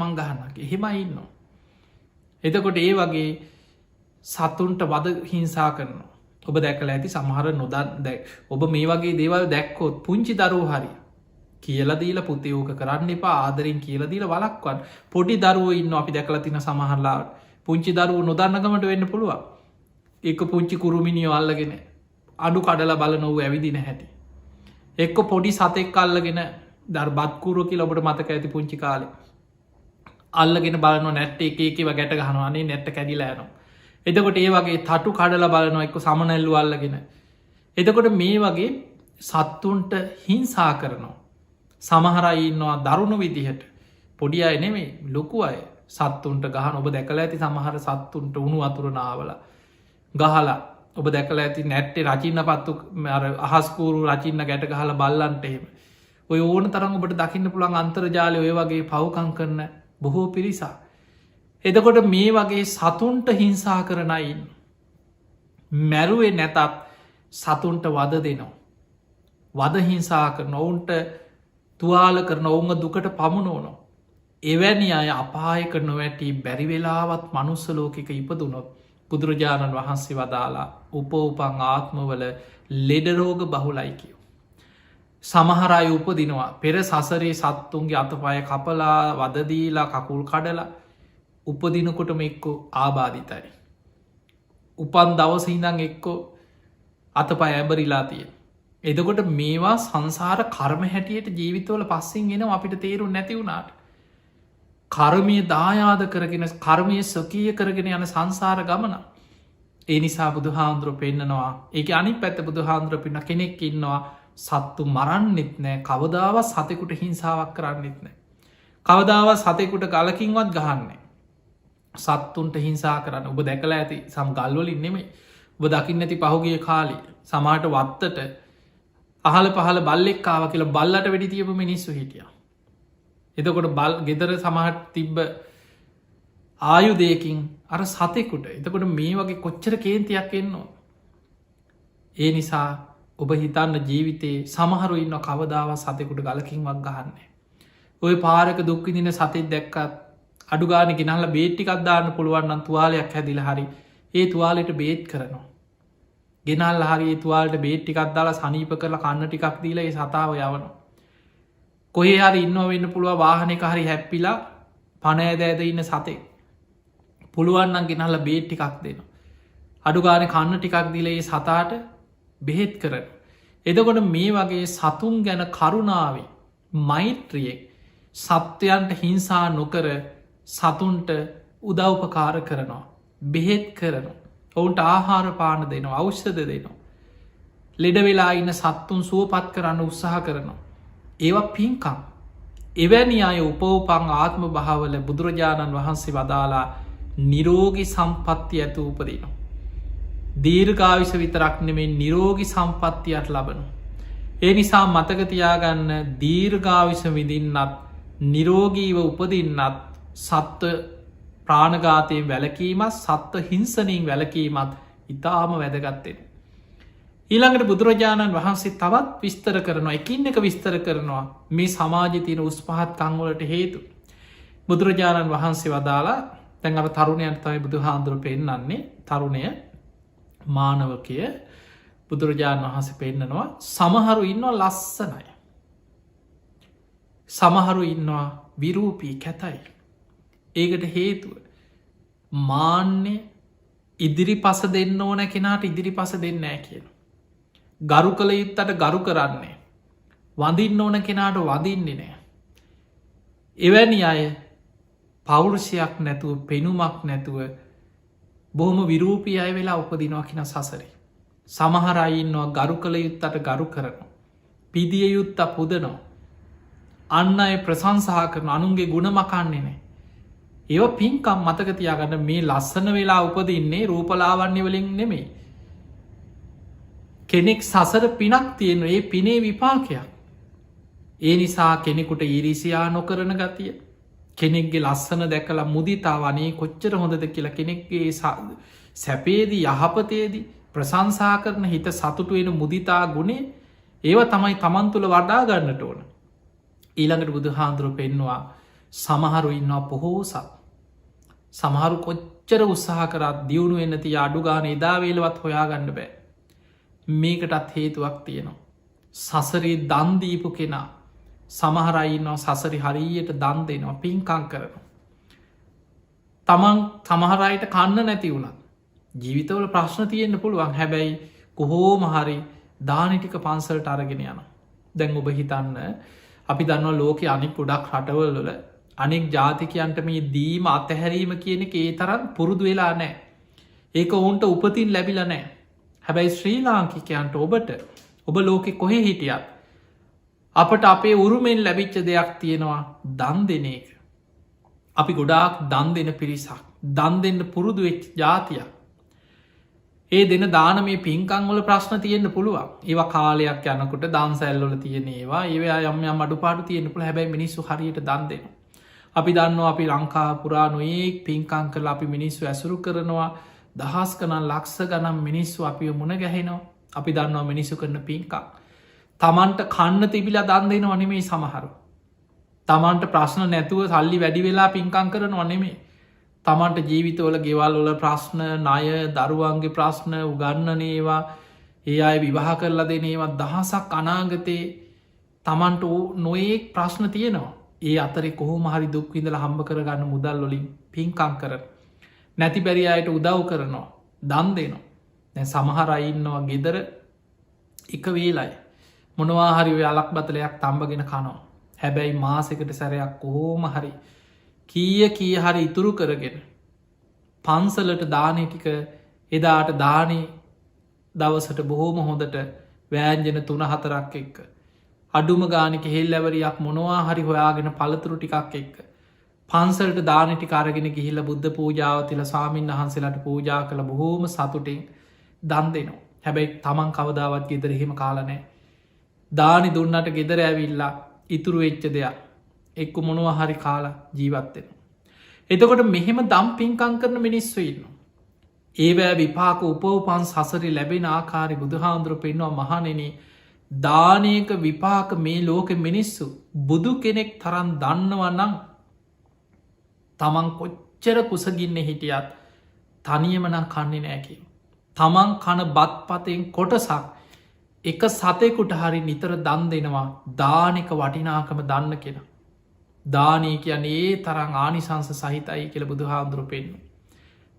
S1: එහෙමයි ඉන්නවා. එතකොට ඒ වගේ සතුන්ට වද හිංසා කරනවා. ඔබ දැකලා ඇති සමහර නොදත් ඔබ මේ වගේ දේවල් දැක්කොත් පුංචි දරුවෝ හරි කියලා දීලා පුතේ ඕක කරන්න එපා ආදරෙන් කියලා දීලා වළක්වන්න. පොඩි දරුවෝ ඉන්නවා අපි දැකලා තියෙන සමහරලාට පුංචි දරුවෝ නොදන්නකමට වෙන්න පුළුවන්. එක පුංචි කුරුමිනියෝ අල්ලගෙන අඩු කඩලා බලනව ඇවිදින හැටි. එක්ක පොඩි සතෙක් අල්ලගෙන බත් කූරුව කියලා ඔබට මතක ඇති පුංචි කාලේ. අල්ලගෙන බලනවා නැට්ට එකව ගැට ගහනවා අනේ නැට්ට කැඩිලා යනවා. එතකොට ඒ වගේ තටු කඩලා බලනවා එක්ක සමනැල්ලු අල්ලගෙන. එතකොට මේ වගේ සත්තුන්ට හිංසා කරනවා. සමහර අය ඉන්නවා දරුණු විදිහට පොඩි අය නෙමෙයි ලොකු අය සත්තුන්ට ගහන ඔබ දැකලා ඇති සමහර සත්තුන්ට උණු වතුර නාවලා ගහලා ඔබ දැකලා ඇති නැට්ටේ රචින්න පත්තු අහස්කූරු රචින්න ගැට ගහලා බල්ලන්ට එහෙම. ඔය ඕන තරම් ඔබට දකින්න පුළුවන් අන්තර්ජාලය ඔය වගේ පව්කම් කරන බොහෝ පිරිසා. එතකොට මේ වගේ සතුන්ට හිංසා කරනයින් මැරුවේ නැතත් සතුන්ට වද දෙනවා. වද හිංසා කරන ඔවුන්ට තුවාල කරන ඔවුන්ග දුකට පමුණෝනො. එවැනි අය අපායක නොවැටි බැරිවෙලාවත් මනුස්ස ලෝකෙක ඉපදුනොත් බුදුරජාණන් වහන්සේ වදාලා උපන් ආත්මවල ලෙඩරෝග බහුලයි කියෝ. සමහරයි උපදිනවා පෙර සසරේ සත්තුන්ගේ අතපය කපලා වදදීලා කකුල් කඩලා උපදිනකොටම එක්කෝ ආබාධිතයි. උපන් දවසහිදං එක්කෝ අතපය ඇබරිලා තිය. එදකොට මේවා සංසාර කර්ම හැටියට ජීවිතවල පස්සෙන් එන අපිට තේරුම් නැති වුණාට. කර්මය දායාද කරගෙන කර්මය ස්වකීය කරගෙන යන සංසාර ගමන. ඒ නිසා බුදුහාන්දුරුව පෙන්න්නනවා ඒක අනි පැත්ත බුදුහාන්දුර පින්න කෙනෙක් ඉන්නවා සත්තු මරන්නෙත් නෑ කවදාව සතෙකුට හිංසාවක් කරන්නෙත් නෑ. කවදාව සතෙකුට ගලකින්වත් ගහන්නේ. සත්තුන්ට හිංසා කරන්න ඔබ දැකලා ඇති සම් ගල්වලින් නෙමේ ඔබ දකින්න ඇති පහුගිය කාලි සමාට වත්තට අහල පහල බල්ලෙක්කාව කියලා බල්ලට වැඩි තියපු මිනිස්සු හිටිය. එතකොට බල් ගෙදර සමහට තිබ්බ ආයුදයකින් අර සතෙකුට එතකොට මේ වගේ කොච්චර කේන්තියක් එන්නවා. ඒ නිසා ඔබ හිතන්න ජීවිතයේ සමහරු ඉන්න කවදාව සතෙකුට ගලකින්වක් ගහන්නේ. ඔය පාරක දුක්විදින සතෙක් දැක්කත් අඩුගාන ගෙනහල බේට්ටිකක් දාන්න පුළුවන්න්න තුවාලයක් හැදිල හරි ඒ තුවාලට බේත් කරනවා. ගෙනල් හරි තුවාලට බේට්ටිකක් දාලා සනීප කරලා කන්න ටිකක් දීල ඒ සතාව යවනවා. කොහේ හරි ඉන්න වෙන්න පුළුව වාහනක හරි හැප්පිලා පනෑදෑද ඉන්න සතෙක් පුළුවන්නම් ගෙනහල බේට් ටිකක් දෙනවා. අඩුගාන කන්න ටිකක් දිල ඒ සතාට බෙහෙත් කරන. එදකොට මේ වගේ සතුන් ගැන කරුණාවේ මෛත්‍රියෙක් සත්වයන්ට හිංසා නොකර සතුන්ට උදව්පකාර කරනවා. බෙහෙත් කරනවා. ඔවුන්ට ආහාර පාන දෙනවා අවෂ්‍යද දෙනවා. ලෙඩ වෙලා ඉන්න සත්තුන් සුවපත් කරන්න උත්සාහ කරනවා. ඒවා පින්කම්. එවැනි අය උපෝපං ආත්ම භාවල බුදුරජාණන් වහන්සේ වදාලා නිරෝගි සම්පත්ති ඇතු උපදිනවා. දීර්ඝායුෂ විතරක් නෙමේ නිරෝගි සම්පත්තියක් ලබනු. ඒ නිසා මතකතියාගන්න දීර්ඝායුෂ විඳින්නත් නිරෝගීව උපදින්නත් සත්ව ප්‍රාණඝාතයෙන් වැලකීමත් සත්ව හිංසනයෙන් වැලකීමත් ඉතාම වැදගත්තෙන. ඊළඟට බුදුරජාණන් වහන්සේ තවත් විස්තර කරනවා එකින් එක විස්තර කරනවා මේ සමාජ තියන උස් පහත් කංවලට හේතු. බුදුරජාණන් වහන්සේ වදාලා තැන් අප තරුණයන්ට තමයි බුදු හාන්දුර පෙන්න්නන්නේ තරුණය මානවකය බුදුරජාණන් වහන්සේ පෙන්න්නනවා සමහරු ඉන්නවා ලස්සනය. සමහරු ඉන්නවා විරූපී කැතයි. ඒකට හේතුව මාන්‍ය ඉදිරි පස දෙන්න ඕන කෙනාට ඉදිරි පස දෙන්නෑ කියන. ගරු කළ යුත්තට ගරු කරන්නේ. වඳින්න ඕන කෙනාට වදින්නේ නෑ. එවැනි අය පෞරුෂයක් නැතුව පෙනුමක් නැතුව බොහොම විරූපී අය වෙලා උපදිනවා කියෙන සසරි. සමහරයින්නවා ගරු කළ යුත්තට ගරු කරන. පිදිය යුත්ත පුදනෝ. අන්න අය ප්‍රසංසාහ කරන අනුන්ගේ ගුණ මකන්නේ නෑ. ඒව පින්කම් මතකතියාගන්න මේ ලස්සන වෙලා උපදින්නේ රූපලාවන්‍ය වලින් නෙමෙයි. කෙනෙක් සසර පිනක් තියෙන ඒ පිනේ විපාකයක්. ඒ නිසා කෙනෙකුට ඉරිසියා නොකරන ගතිය කෙනෙක්ගේ ලස්සන දැකලා මුදිතා වනේ කොච්චර හොඳද කියලා කෙනෙක්ගේ සැපේදී යහපතේදී ප්‍රසංසා කරන හිත සතුටු වෙන මුදිතා ගුණේ ඒව තමයි තමන් තුළ වඩා ගන්නට ඕන. ඊළඟට බුදු හාන්දුරුව පෙන්නවා සමහරු ඉන්නවා පොහෝසත්. සමහරු කොච්චර උත්සාහ කරත් දියුණු එන්න තිය අඩුගාන එදාවේලවත් හොයාගන්න බෑ. මේකටත් හේතුවක් තියෙනවා. සසරේ දන්දීපු කෙනා සමහරයින්නවා සසරි හරියට දන් දෙනවා පින්කං කරනවා. තමන් සමහරයට කන්න නැති වුණත් ජීවිතවල ප්‍රශ්න තියෙන්න්න පුළුවන් හැබැයි කොහෝම හරි දානිටික පන්සල්ට අරගෙන යන. දැන් ඔබ හිතන්න අපි දන්නවා ලෝක අනික් ගොඩක් රටවල්ල අනෙක් ජාතිකයන්ට මේ දීම අතහැරීම කියන ඒ තරන් පුරුදු වෙලා නෑ. ඒක ඔවුන්ට උපතින් ලැබිල නෑ. හැබැයි ශ්‍රී ලාංකිකයන්ට ඔබට ඔබ ලෝකෙ කොහෙ හිටියත් අපට අපේ උරුමෙන් ලැබිච්ච දෙයක් තියෙනවා දන් දෙන එක. අපි ගොඩාක් දන් දෙන පිරිසක් දන් දෙන්න පුරුදු වෙච් ජාතියක්. ඒ දෙන දාන මේ පින්කංවල ප්‍රශ්න තියෙන්න්න පුළුවන් ඒවා කාලයක් යනකොට දන්සැල්ලොල තියෙන ඒවා ඒවා යම් අඩුපාඩු තියෙන පුළ හැබැයි මිනිස්සු හරියට දන් දෙෙන. අපි දන්නවා අපි ලංකා පුරා නොඒක් පින්කං කල අපි මිනිස්සු ඇසුරු කරනවා දහස් කනන් ලක්ෂ ගනම් මිනිස්සු අපිය මුණ ගැහෙනවා අපි දන්නවා මිනිස්සු කරන පින්කක්. තමන්ට කන්න තිබිලා දන් දෙෙන වනෙමේ සමහරු. තමන්ට ප්‍රශ්න නැතුව සල්ලි වැඩි වෙලා පින්කං කරන වනෙමේ. තමන්ට ජීවිතවල ගෙවල් වල ප්‍රශ්න ණය දරුවන්ගේ ප්‍රශ්න උගන්නනේවා ඒ අය විවාහ කරලා දෙනේවත් දහසක් අනාගතයේ තමන්ට නොඒක් ප්‍රශ්න තියෙනවා. ඒ අතරෙ කොහොම හරි දුක්විඳල හම්බ කරගන්න මුදල් වලින් පින්කං කර. නැති බැරි අයට උදව් කරනවා දන් දෙනවා. දැ සමහරයින්නවා ගෙදර එක වේලයි. මොනවාහරි අලක් බතලයක් තම්බගෙන කනවා. හැබැයි මාසකට සැරයක් කොහෝම හරි කීය හරි ඉතුරු කරගෙන පන්සලට දානය ටික එදාට දානේ දවසට බොහෝම හොඳට වෑන්ජන 3-4ක් එක්ක අඩුම ගානික හෙල්ලැවරයක් මොනවා හරි හොයාගෙන පළතුරු ටිකක් එක්ක පන්සලට දානටි කරගෙන ගිහිල්ල බුද්ධ පූජාව තිල සාමීන් වහන්සේලාට පූජා කළ බොහෝම සතුටින් දන් දෙනවා. හැබැයි තමන් කවදාවත් ගෙදර එහෙම කාලනෑ. දානි දුන්නට ගෙදර ඇවිල්ලා ඉතුරු වෙච්ච දෙයක් එක්ක මොනවා හරි කාලා ජීවත්වෙන. එතකොට මෙහෙම දම් පින්කං කරන මිනිස්සු ඉන්න. ඒවෑ විපාක උපවපන් සසරි ලැබෙන ආකාරි බුදුහාන්දුර පෙන්වා මහනෙන දානයක විපාක මේ ලෝක මිනිස්සු බුදු කෙනෙක් තරන් දන්නවන්නම් තමන් කොච්චර කුසගින්න හිටියත් තනියමනම් කන්නේ නෑකිව. තමන් කන බත් පතයෙන් කොටසක් එක සතෙකුට හරි නිතර දන් දෙනවා දානක වටිනාකම දන්න කෙන. දානය කියන්නේ ඒ තරං ආනිසංස සහිතයි කියල බුදු හාන්දුරු පෙන්න්න.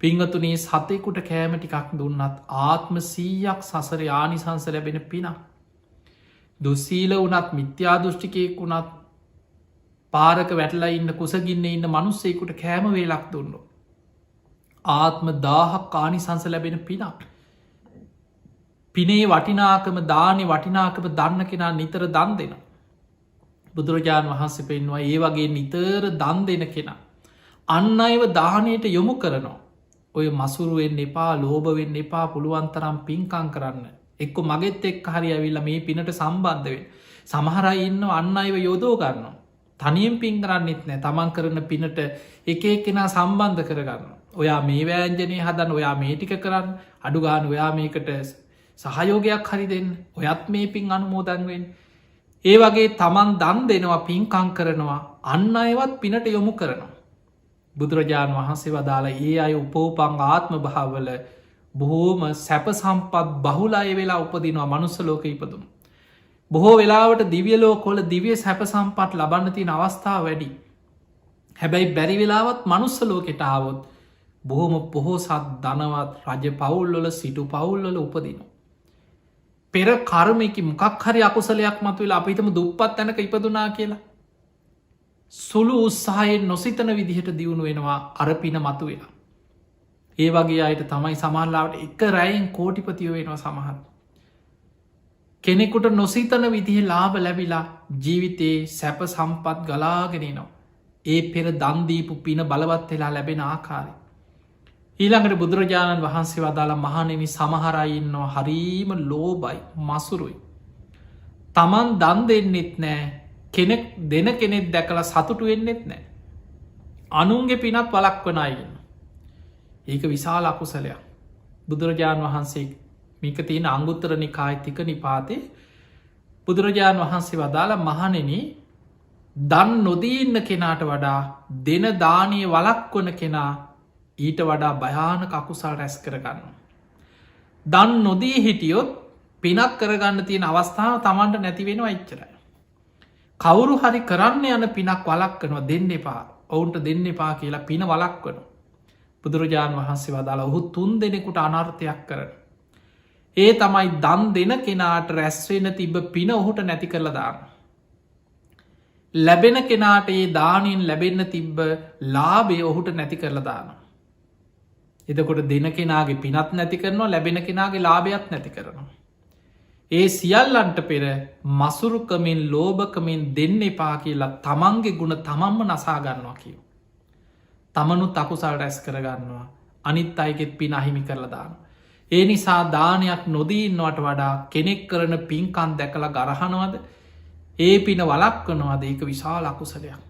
S1: පිංහතුනේ සතෙකුට කෑමටිකක් දුන්නත් ආත්ම 100ක් සසර ආනිසංස ලැබෙන පිනක්. දුස්සීල වනත් මිත්‍යා දෘෂ්ටිකයෙක් වුණත් පාරක වැටලා ඉන්න කුසගින්න ඉන්න මනුස්සෙකුට කෑම වේලක් දුන්නු. ආත්ම 1000ක් ආනිසංස ලැබෙන පිනක්. පිනේ වටිනාකම දානෙ වටිනාකම දන්න කෙනා නිතර දන් දෙෙන. බුදුරජාණන් වහන්සේ පෙන්වා ඒ වගේ නිතර දන් දෙන කෙනා. අන්න අයව දානයට යොමු කරනවා. ඔය මසුරුවෙන් එපා ලෝභවෙන් එපා පුළුවන්තරම් පින්කං කරන්න. එක්ක මගෙත් එක් හරි ඇවිල්ල මේ පිනට සම්බන්ධවෙන්. සමහරයි ඉන්න අන්න අයව යෝදෝ ගන්න. තනියෙන් පින් කරන්නෙත් නෑ තමන් කරන පිනට එක කෙනා සම්බන්ධ කරගන්න. ඔයා මේ වෑන්ජනය හදන් ඔයා මේටික කරන්න අඩුගාන ඔයා මේකට සහයෝගයක් හරි දෙන්න ඔයත් මේ පින් අනුමෝදන්වෙන්. ඒ වගේ තමන් දන් දෙනවා පින්කං කරනවා අන්න අයවත් පිනට යොමු කරනවා. බුදුරජාණන් වහන්සේ වදාළ ඒ අය උපෝපං ආත්ම භාවල බොහෝම සැප සම්පත් බහුලාය වෙලා උපදිනවා මනුස්සලෝක ඉපදුම්. බොහෝ වෙලාවට දිවියලෝ කොල දිවිය සැප සම්පත් ලබන්න තින අවස්ථාව වැඩි. හැබැයි බැරි වෙලාවත් මනුස්සලෝකෙට ආවොත් බොහොම පොහෝසත් ධනවත් රජ පවුල්ලොල සිටු පවුල්ලොල උපදින. පෙර කර්මයකි මොකක් හරි අකුසලයක් මතු වෙලා අපිතම දුප්පත් තැනක ඉපදුනා කියලා. සුළු උත්සාහයෙන් නොසිතන විදිහට දියුණු වෙනවා අර පින මතු වෙලා. ඒ වගේ අයට තමයි සමහරලාවට එක රැයෙන් කෝටිපතියෝ වෙනවා සමහර. කෙනෙකුට නොසිතන විදිහ ලාභ ලැබිලා ජීවිතයේ සැප සම්පත් ගලාගෙනනවා. ඒ පෙර දන්දීපු පින බලවත් වෙලා ලැබෙන ආකාරය. ඊළඟට බුදුරජාණන් වහන්සේ වදාළ මහනෙනි සමහරයින්නවා හරීම ලෝබයි මසුරුයි. තමන් දන් දෙන්නෙත් නෑ කෙනෙක් දෙන කෙනෙක් දැකලා සතුටු වෙන්නෙත් නෑ. අනුන්ගේ පිනත් වලක් වනයින්න. ඒක විශාල අකුසලයක්. බුදුරජාණන් වහන්සේ මේක තියෙන අංගුත්තර නිකායිතික නිපාතේ බුදුරජාණන් වහන්සේ වදාළ මහනෙන දන් නොදීන්න කෙනාට වඩා දෙන දානය වලක්වන කෙනා ඊට වඩා භයානක අකුසල් රැස් කරගන්න. දන් නොදී හිටියොත් පිනක් කරගන්න තියෙන අවස්ථාව තමන්ට නැතිවෙනවා ඉච්චරයි. කවුරු හරි කරන්න යන පිනක් වලක්කනවා දෙන්න එපා ඔවුන්ට දෙන්න එපා කියලා පින වලක්වන. බුදුරජාණන් වහන්සේ වදාළ ඔහු 3 දෙනෙකුට අනර්ථයක් කරන. ඒ තමයි දන් දෙන කෙනාට රැස්වෙන තිබ පින ඔහුට නැති කරලා දාන්න. ලැබෙන කෙනාට ඒ දානයෙන් ලැබෙන්න තිබ්බ ලාබේ ඔහුට නැති කරලා දාන. එදකොට දෙන කෙනාගේ පිනත් නැති කරනවා ලැබෙන කෙනාගේ ලාභයක් නැති කරනවා. ඒ සියල්ලන්ට පෙර මසුරුකමින් ලෝභකමින් දෙන්න එපා කියලා තමන්ගේ ගුණ තමන්ම නසාගන්නවා කියව. තමනුත් අකුසල් රැස් කරගන්නවා අනිත් අයගෙත් පින අහිමි කරලා දාන. ඒ නිසා දානයක් නොදීන්නවට වඩා කෙනෙක් කරන පින්කන් දැකලා ගරහනවද ඒ පින වලක්වනවාද ඒක විශාල අකුසලයක්.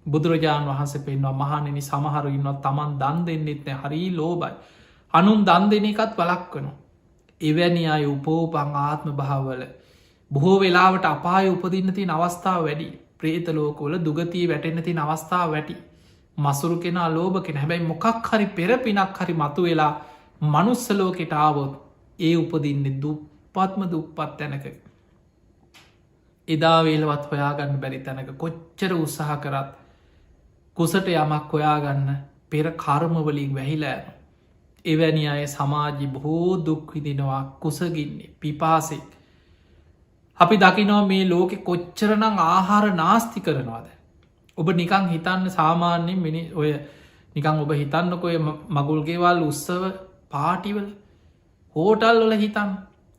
S1: බුදුරජාණන් වහන්සේ පෙන්වා මහනෙනි සමහරු ඉන්නවා තමන් දන් දෙන්නෙත් නෑ හරි ලෝබයි. අනුන් දන් දෙන එකත් වලක්වනවා. එවැනි අය උපෝපං ආත්ම භාවල බොහෝ වෙලාවට අපාය උපදින්න තින් අවස්ථාව වැඩි ප්‍රේතලෝකොල දුගතිය වැටෙන්න තින් අවස්ථාව වැටි. මසුරු කෙනා ලෝභ කෙන හැබැයි මොකක් හරි පෙර පිනක් හරි මතු වෙලා මනුස්සලෝකෙට ආවොත් ඒ උපදින්න දුප්පත්ම දුප්පත් තැනක. එදා වේලවත් හොයාගන්න බැරි තැනක කොච්චර උත්සාහ කරත් කුසට යමක් හොයාගන්න පෙර කර්මවලින් වැහිලෑන. එවැනි අය සමාජි බොහෝ දුක්විදිනවා කුසගින්නේ පිපාසෙක්. අපි දකිනෝ මේ ලෝකෙ කොච්චරනං ආහාර නාස්ති කරනවාද. ඔබ නිකං හිතන්න සාමාන්‍යෙන් මිනි ඔය නිකං ඔබ හිතන්නකොය මගුල්ගේවල් උත්සව පාටිවල හෝටල් වල හිතන්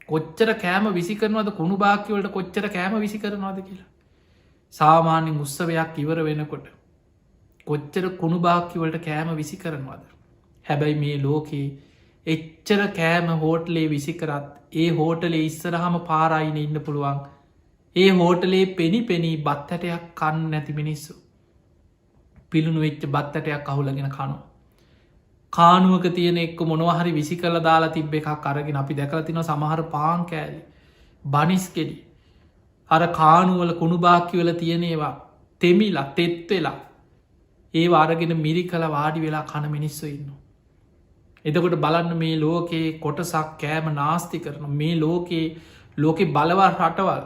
S1: කොච්චර කෑම විසි කරනවද කුණු භාක්‍යවලට කොච්චර කෑම විසි කරනවාද කියලා. සාමාන්‍යෙන් උත්සවයක් ඉවර වෙනකොට කොච්චර කුණු භාක්‍යවලට කෑම විසි කරනවාද. හැබැයි මේ ලෝකයේ එච්චර කෑම හෝටලේ විසි කරත් ඒ හෝටලේ ඉස්සරහම පාරයින ඉන්න පුළුවන්. ඒ හෝටලේ පෙනි පෙනී බත්තටයක් කන්න නැති මිනිස්සු. පිළුණු වෙච්ච බත්තටයක් අහුලගෙන කනු. කානුවක තියෙන එක්ක මොනවහරි විසි කල දාලා තිබ්බ එකක් අරගෙන අපි දැකලතින සමහර පාන් කෑලි බනිස්කෙඩි අර කානුවල කුණු භාක්‍යවල තියෙනේවා තෙමිලා තෙත්වෙලා ඒ වාරගෙන මිරි කළ වාඩි වෙලා කන මිනිස්සු ඉන්න. එතකොට බලන්න මේ ලෝකයේ කොටසක් කෑම නාස්ති කරන මේ ලෝකෙ බලවල් රටවල්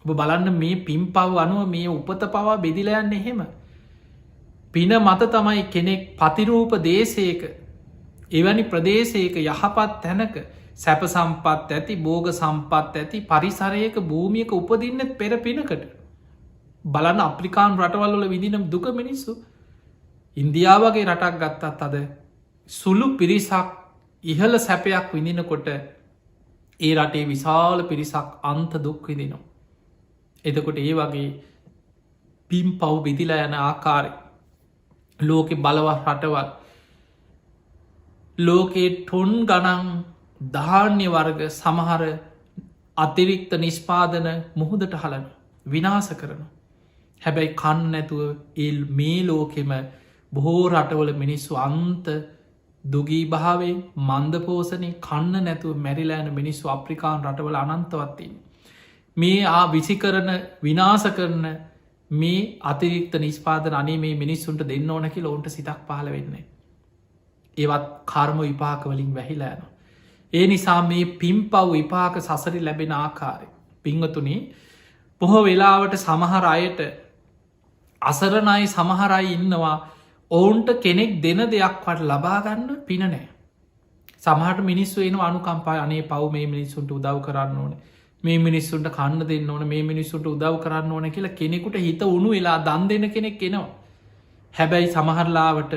S1: ඔබ බලන්න මේ පින් පව් අනුව මේ උපත පවා බෙදිලයන්න එහෙම. පින මත තමයි කෙනෙක් පතිරූප දේශයක එවැනි ප්‍රදේශයක යහපත් තැනක සැප සම්පත් ඇති බෝග සම්පත් ඇති පරිසරයක භූමියක උපදින්නත් පෙර පිනකට. බලන්න අප්‍රිකාන් රටවල්ල විදිනම් දුක මිනිස්සු ඉන්දියාවගේ රටක් ගත්තත් අද සුළු පිරිසක් ඉහළ සැපයක් විඳිනකොට ඒ රටේ විශාල පිරිසක් අන්ත දුක් විදිනවා. එතකොට ඒ වගේ පිම් පව් බිදිලා යන ආකාරය ලෝකෙ බලවත් රටවල් ලෝකයේ ටොන් ගනන් ධාන්‍ය වර්ග සමහර අතිරික්ත නිස්පාදන මුහුදට හලන විනාස කරන. හැබැයි කන්න නැතුව එල් මේ ලෝකෙම බොහෝ රටවල මිනිස්සු අන්ත දුගී භාවේ මන්දපෝසනය කන්න නැතුව මැරිලෑන මිනිස්සු අප්‍රිකාන් රටවල අනන්තවත්තින්. මේ විසි කරන විනාස කරන මේ අතිරික්ත නිස්පාදන අනේ මේ මිනිස්සුන්ට දෙන්න ඕනකි ලොන්ට සිතක් පහල වෙන්නේ. ඒවත් කර්ම විපාකවලින් වැහිලෑන. ඒ නිසා මේ පිම්පව් විපාක සසරි ලැබෙන ආකාරය. පිංහතුනේ පොහො වෙලාවට සමහර අයට අසරණයි සමහරයි ඉන්නවා ඔවුන්ට කෙනෙක් දෙන දෙයක්වට ලබාගන්න පිනනෑ. සමහට මිනිස්සු එන අනුකම්පා අනේ පව් මේ මිනිස්සුන්ට උදව් කරන්න ඕන මේ මිනිස්සුන්ට කන්න දෙන්න ඕන මේ මිනිස්සුන්ට උදව් කරන්න ඕන කියලා කෙනෙකුට හිත උුණු වෙලා දන් දෙන කෙනෙක් එනවා. හැබැයි සමහරලාවට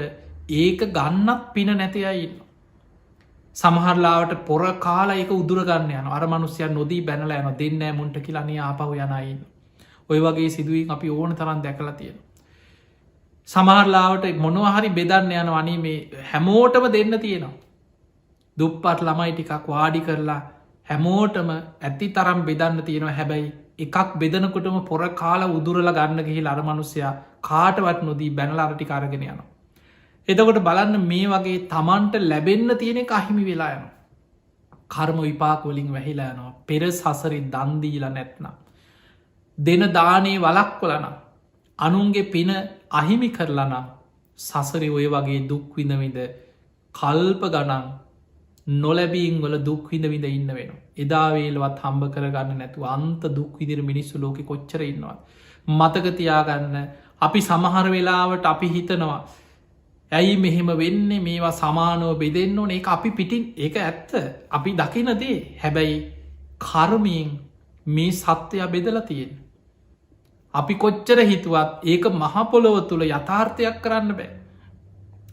S1: ඒක ගන්නත් පින නැතියයින්න. සමහරලාවට පොර කාලා එක උදුරගන්න යන අර මනුස්්‍යයන් නොදී බැනල යන දෙන්න මුන්ට කියලන්නේ ආපව යනයින්න. ඔය වගේ සිදුවීන් අපි ඕන තරන් දැකලා තියෙන. සමහරලාවට මොනවහරි බෙදන්න යන වනේ මේ හැමෝටම දෙන්න තියෙනවා. දුප්පත් ළමයි ටිකක් වාඩි කරලා හැමෝටම ඇති තරම් බෙදන්න තියෙනවා හැබැයි එකක් බෙදනකොටම පොර කාලා උදුරල ගන්න ගිහි අරමනුස්්‍යයා කාටවත් නොදී බැනලාරටි කරගෙන යනවා. එතකොට බලන්න මේ වගේ තමන්ට ලැබෙන්න තියෙන අහිමි වෙලා යන. කර්ම විපාක වලින් වැහිලා යනවා පෙර සසරි දන්දීලා නැත්නම්. දෙන දානේ වලක් කොලනම් අනුන්ගේ පින අහිමි කරලනම් සසරි ඔය වගේ දුක්විඳවිද කල්ප ගනන් නොලැබීන් වල දුක්විඳ විඳ ඉන්න වෙන. එදාවේලවත් හම්බ කරගන්න නැතු අන්ත දුක්විදිර මිනිස්සු ලෝක කොච්චර ඉන්නවා. මතකතියාගන්න අපි සමහර වෙලාවට අපි හිතනවා. ඇයි මෙහෙම වෙන්නේ මේවා සමානව බෙදෙන්න ඕන ඒ අපි පිටින් ඒක ඇත්ත අපි දකිනදේ හැබැයි කර්මයෙන් මේ සත්‍යය බෙදල තියෙන්. අපි කොච්චර හිතුවත් ඒක මහපොළොව තුළ යථාර්ථයක් කරන්න බෑ.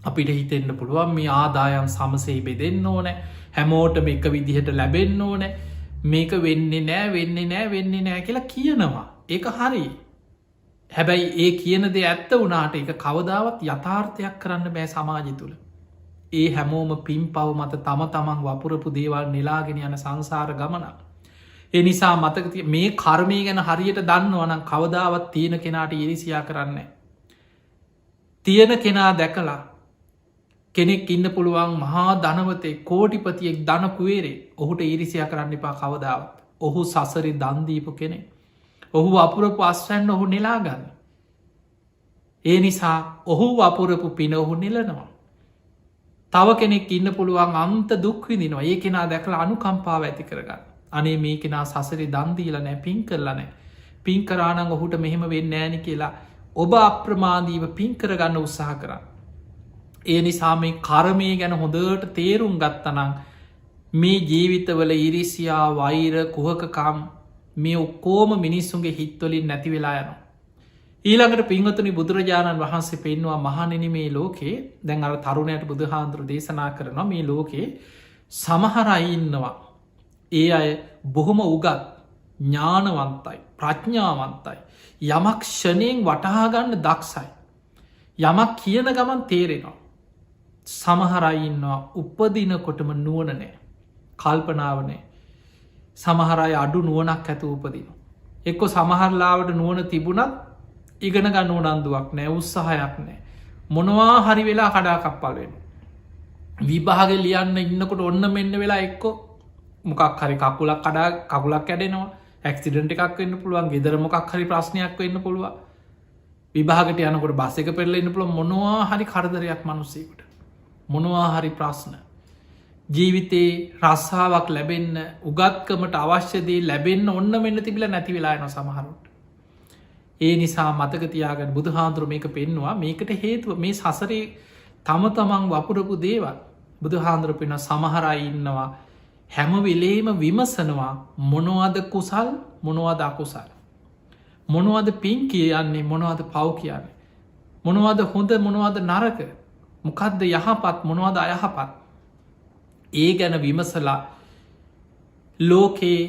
S1: අපිට හිතෙන්න්න පුළුවන් මේ ආදායම් සමසේ බෙදෙන්න ඕන හැමෝටම එක විදිහට ලැබෙන්න ඕන මේක වෙන්නේ නෑ වෙන්නේ නෑ වෙන්නේ නෑ කියලා කියනවා ඒක හරි. හැබැයි ඒ කියන දේ ඇත්ත වනාට එක කවදාවත් යථාර්ථයක් කරන්න බෑ සමාජ තුළ. ඒ හැමෝම පින් පව් මත තම තමන් වපුරපු දේවල් නෙලාගෙන යන සංසාර ගමනක්. එනිසා මතක මේ කර්මය ගැන හරියට දන්නවනම් කවදාවත් තියෙන කෙනාට ඉරිසියා කරන්න. තියෙන කෙනා දැකලා කෙනෙක් ඉන්න පුළුවන් මහා ධනවතේ කෝටිපතියෙක් ධනපුවේරේ ඔහුට ඉරිසියා කරන්න එපා කවදාවත්. ඔහු සසරි දන්දීපු කෙනෙ. ඔහු අපුරපු අස්වැන්න ඔහු නෙලාගන්න. ඒ නිසා ඔහු අපුරපු පින ඔහු නිලනවා. තව කෙනෙක් ඉන්න පුළුවන් අන්ත දුක්විදිනවා ඒ කෙනා දැකලා අනුකම්පාව ඇති කරගන්න. අනේ මේ කෙනා සසරි දන්දීල නෑ පින් කරලනෑ පින් කරානං ඔහුට මෙහෙම වෙන්න ෑනි කියලා ඔබ අප්‍රමාදීව පින් කරගන්න උත්සාහ කරන්න. ඒ නිසා මේ කර්මය ගැන හොඳට තේරුම් ගත්තනං මේ ජීවිතවල ඉරිසියා වෛර කුහකකම් මේ ඔක්කෝම මිනිස්සුන්ගේ හිත්වලින් නැති වෙලා යනවා. ඊළඟට පින්වතුනි බුදුරජාණන් වහන්සේ පෙන්වා මහනෙන මේ ලෝකේ දැන් අර තරුණයට බුදුහාන්දුර දේශනා කරන මේ ලෝකේ සමහරයින්නවා. ඒ අය බොහොම උගත් ඥානවන්තයි ප්‍රඥාවන්තයි යමක් ෂණයෙන් වටහාගන්න දක්සයි. යමක් කියන ගමන් තේරෙනවා. සමහරයින්නවා උපදිනකොටම නුවනනෑ කල්පනාවනෑ සමහරයි අඩු නුවනක් ඇතු උපදින. එක්කො සමහරලාවට නුවන තිබුණත් ඉගෙන ගන්න උනන්දුවක් නෑ උත්සාහයක් නෑ. මොනවා හරි වෙලා කඩා කප්පල් වෙන. විභාග ලියන්න ඉන්නකොට ඔන්න මෙන්න වෙලා එක්කො මොකක් හරි කකුලක් කඩා කකුලක් ඇඩෙනවා ඇක්සිඩන්ට එකක් වෙන්න පුළුවන් ගෙදර මොකක් හරි ප්‍රශ්නයක් වෙන්න පුළුව විභාගට යනකොට බස් එක පෙරලෙන්න පුළුව මොනවා හරි කරදරයක් මනුස්සේකට මොනවා හරි ප්‍රශ්න ජීවිතේ රස්සාාවක් ලැබෙන්න උගත්කමට අවශ්‍යදී ලැබෙන්න ඔන්න මෙන්න තිබිල නැති වෙලායන සමහරුට. ඒ නිසා මතකතියාගට බුදු හාන්දුර මේක පෙන්වා මේකට හේතුව මේ සසරේ තම තමන් වපුරපු දේවල් බුදු හාන්දුර පෙන සමහරයි ඉන්නවා හැමවෙලේම විමසනවා මොනවද කුසල් මොනවද අකුසල්. මොනවද පින් කියන්නේ මොනවද පව් කියන්නේ. මොනවද හොඳ මොනවද නරක මොකක්ද යහපත් මොනවද අයහපත්. ඒ ගැන විමසලා ලෝකේ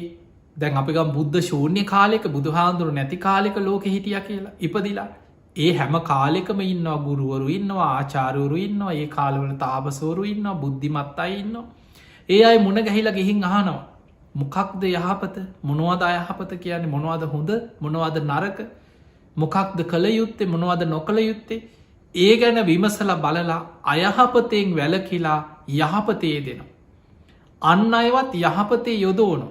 S1: දැන් අපිකම් බුද්ධ ශූන්‍ය කාලෙක බුදුහාන්දුරු නැති කාලෙක ලෝක හිටිය කියලා ඉපදිලා ඒ හැම කාලෙකම ඉන්නවා ගුරුවරු ඉන්නවා ආචාරවරු ඉන්නවා ඒ කාලවල තාපසවරු ඉන්නවා බුද්ධිමත් අය ඉන්නවා. ඒ අයි මුණ ගැහිලා ගිහින් අහනවා මොකක්ද යහපත මොනවද අයහපත කියන්නේ මොනවද හොඳ මොනවද නරක මොකක්ද කළ යුත්තේ මොනවද නොකළ යුත්තේ ඒ ගැන විමසල බලලා අයහපතයෙන් වැලකිලා යහපතේ දෙනවා. අන්න අයවත් යහපතේ යොදෝනු.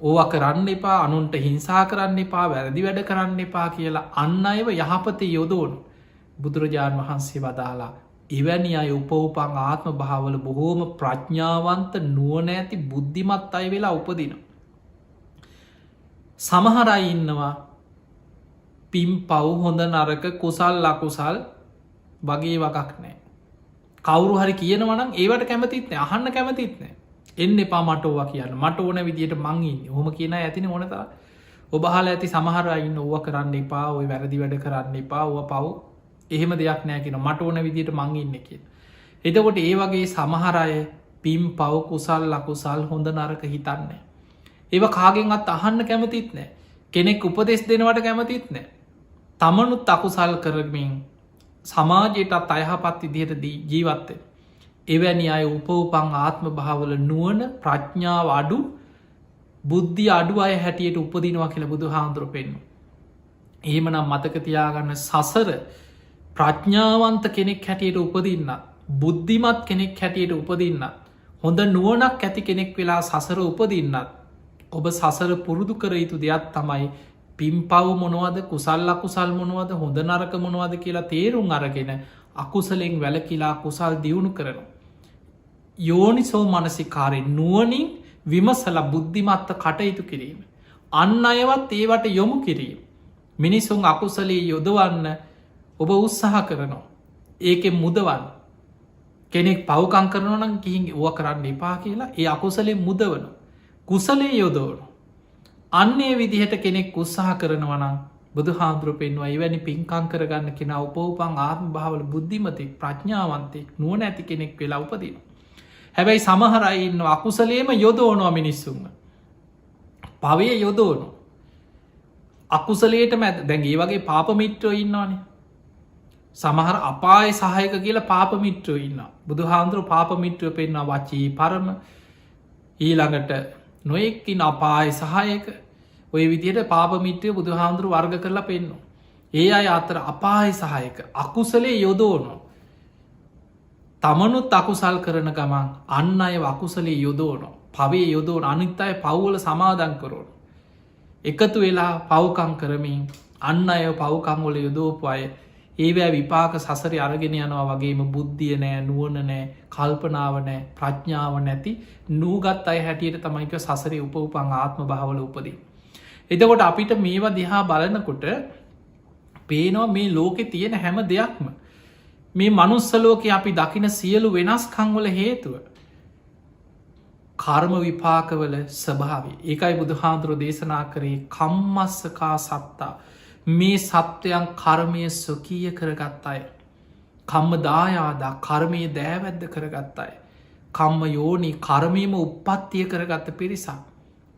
S1: ඕව කරන්න එපා අනුන්ට හිංසා කරන්න එපා වැරදි වැඩ කරන්න එපා කියලා අන්න අයව යහපතේ යොදෝනු. බුදුරජාණන් වහන්සේ වදාලා එවැනි අය උපවපන් ආත්ම භාවල බොහෝම ප්‍රඥාවන්ත නුවණ ඇති බුද්ධිමත් අය වෙලා උපදින. සමහරයි ඉන්නවා පිම් පව් හොඳ නරක කුසල් ලකුසල් වගේ වගක් නෑ. කවුරු හරි කියනවනම් ඒවට කැමතිත්න අහන්න කැමතිත්නෑ එන්න එපා මට ඕවා කියන්න මට ඕන විදියට මංගින් හොම කියන ඇතින ඕනත ඔබහල ඇති සමහරයින්න ඕව කරන්න එපා ඔය වැරදි වැඩ කරන්න එපා ඕව පව් එහෙම දෙයක් නෑකෙන මට ඕන විදියට මංඉන්න කිය. එතකොට ඒ වගේ සමහරය පිම් පව් කුසල් ලකුසල් හොඳ නරක හිතන්නේ. ඒව කාගෙන් අත් අහන්න කැමතිත් නෑ කෙනෙක් උපදෙස් දෙනවට කැමතිත් නෑ. තමනුත් අකුසල් කරමින් සමාජයටත් අයහපත් ඉදිහට ජීවත්තය. එවැනි අය උපවපං ආත්ම භාවල නුවන ප්‍රඥාව අඩු බුද්ධි අඩු අය හැටියට උපදිනවා කියල බුදු හාන්දුර පෙන්නු. එහෙමනම් මතකතියාගන්න සසර ප්‍රඥාවන්ත කෙනෙක් හැටියට උපදින්න බුද්ධිමත් කෙනෙක් හැටියට උපදින්න හොඳ නුවනක් ඇති කෙනෙක් වෙලා සසර උපදින්නත් ඔබ සසර පුරුදු කර යුතු දෙයක් තමයි පිම් පව් මොනවද කුසල් අකුසල් මොනවද හොඳ නරක මොනවද කියලා තේරුම් අරගෙන අකුසලෙන් වැලකිලා කුසල් දියුණු කරන. යෝනිසෝ මනසිකාරය නුවනින් විමසල බුද්ධිමත්ත කටයුතු කිරීම. අන්න අයවත් ඒවට යොමු කිරීම. මිනිසුන් අකුසලේ යොදවන්න ඔබ උත්සාහ කරනවා. ඒකෙ මුදවන්න. කෙනෙක් පවකං කරනනම් කිහින් ඕව කරන්න එපා කියලා ඒ අකුසලේ මුදවන. කුසලේ යොදවනු. අන්නේ විදිහට කෙනෙක් උත්සාහ කරනවනම් බුදු හාන්දුර පෙන්වා එවැනි පින්කං කරගන්න කෙන උපවපන් ආත්ම භාවල බුද්ධිමතෙක් ප්‍රඥාවන්තෙක් නුවන ඇති කෙනෙක් වෙලා උපදින. හැබැයි සමහරයින්න අකුසලේම යොදෝනවා මිනිස්සුන්ම. පවය යොදෝනු. අකුසලේට මැත් දැන්ගේ වගේ පාපමිට්‍රෝ ඉන්නවානේ. සමහර අපාය සහයක කියලා පාපමිට්‍රෝ ඉන්න. බුදු හාන්දුර පාපමිට්‍රෝ පෙන්න්න වචී පරම ඊළඟට නොයෙක්කින් අපාය සහයක ඔය විදියට පාපමිට්‍රය බුදු හාමුදුරු වර්ග කරලා පෙන්නු. ඒ අය අතර අපාය සහයක අකුසලේ යොදෝනු. තමනුත් අකුසල් කරන ගමන් අන්න අය අකුසලේ යොදෝනු. පවේ යොදෝන අනිත් අය පව්වල සමාදන් කරුණු. එකතු වෙලා පව්කං කරමින් අන්න අය පව්කංවල යොදෝපු අය ඒවෑ විපාක සසරි අරගෙන යනවා වගේම බුද්ධිය නෑ නුවන නෑ කල්පනාව නෑ ප්‍රඥාව නැති නූගත් අය හැටියට තමයික සසරි උපවපං ආත්ම භාවල උපදී. එතකොට අපිට මේවා දිහා බලනකොට පේනවා මේ ලෝකෙ තියෙන හැම දෙයක්ම මේ මනුස්සලෝක අපි දකින සියලු වෙනස්කංවල හේතුව කර්ම විපාකවල ස්වභාවි ඒකයි බුදු හාන්දුර දේශනා කරේ කම්මස්සකා සත්තා මේ සත්වයන් කර්මය ස්වකීය කරගත් අය කම්ම දායාදා කර්මය දෑවැද්ද කරගත් අය කම්ම යෝනි කර්මයම උපත්තිය කරගත්ත පිරිසක්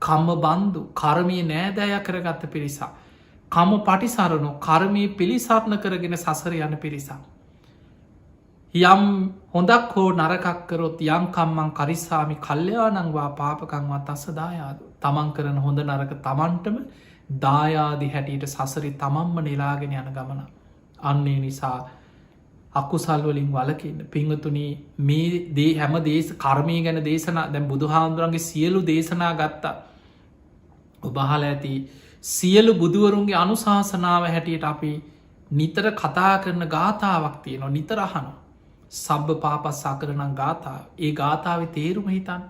S1: කම්ම බන්දු කර්මය නෑදෑය කරගත්ත පිරිසා කම පටිසරණු කර්මය පිළිසරණ කරගෙන සසර යන පිරිසා යම් හොඳක් හෝ නරකක් කරොත් යම් කම්මං කරිස්සාමි කල්්‍යයානංවා පාපකංවත් අස්ස දායාද තමන් කරන හොඳ නරක තමන්ටම දායාදි හැටියට සසරි තමන්ම නිලාගෙන යන ගමන අන්නේ නිසා අකුසල්වලින් වලකන්න පිංහතුනී මේ දේ හැම දේශ කර්මය ගැන දේශනා දැම් බුදු හාමුදුරන්ගේ සියලු දේශනා ගත්තා ඔබහල ඇති සියලු බුදුවරුන්ගේ අනුශාසනාව හැටියට අපි නිතර කතා කරන ගාථාවක් තියෙනවා නිතරහනු සබ්බ පාපස්සා කරන ගාථාව ඒ ගාථාව තේරුම හිතන්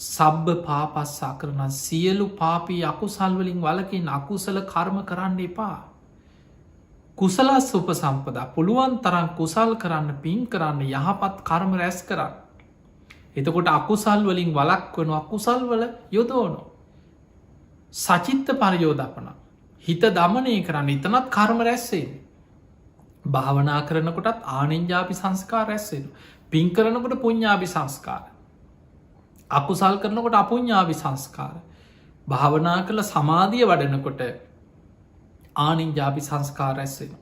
S1: සබ්බ පාපස්සා කරන සියලු පාපී අකුසල්වලින් වලකින් අකුසල කර්ම කරන්න එපා කුසලස් උප සම්පදා පුළුවන් තරන් කුසල් කරන්න පින් කරන්න යහපත් කර්ම රැස් කරන්න එතකොට අකුසල් වලින් වලක් වනු අකුසල් වල යොදෝනු සචිත්ත පරයෝධපන හිත දමනය කරන්න ඉතනත් කර්ම රැස්සේ භාවනා කරනකොටත් ආනෙන්ජාපි සංස්කාර රැස්සෙන පින් කරනකොට පුඤ්ඥාපි සංස්කාර අකුසල් කරනකොට අපුඤ්ඥාපි සංස්කාර භාවනා කළ සමාධිය වඩනකොට ආනිජාපි සංස්කාර රැස්වෙන.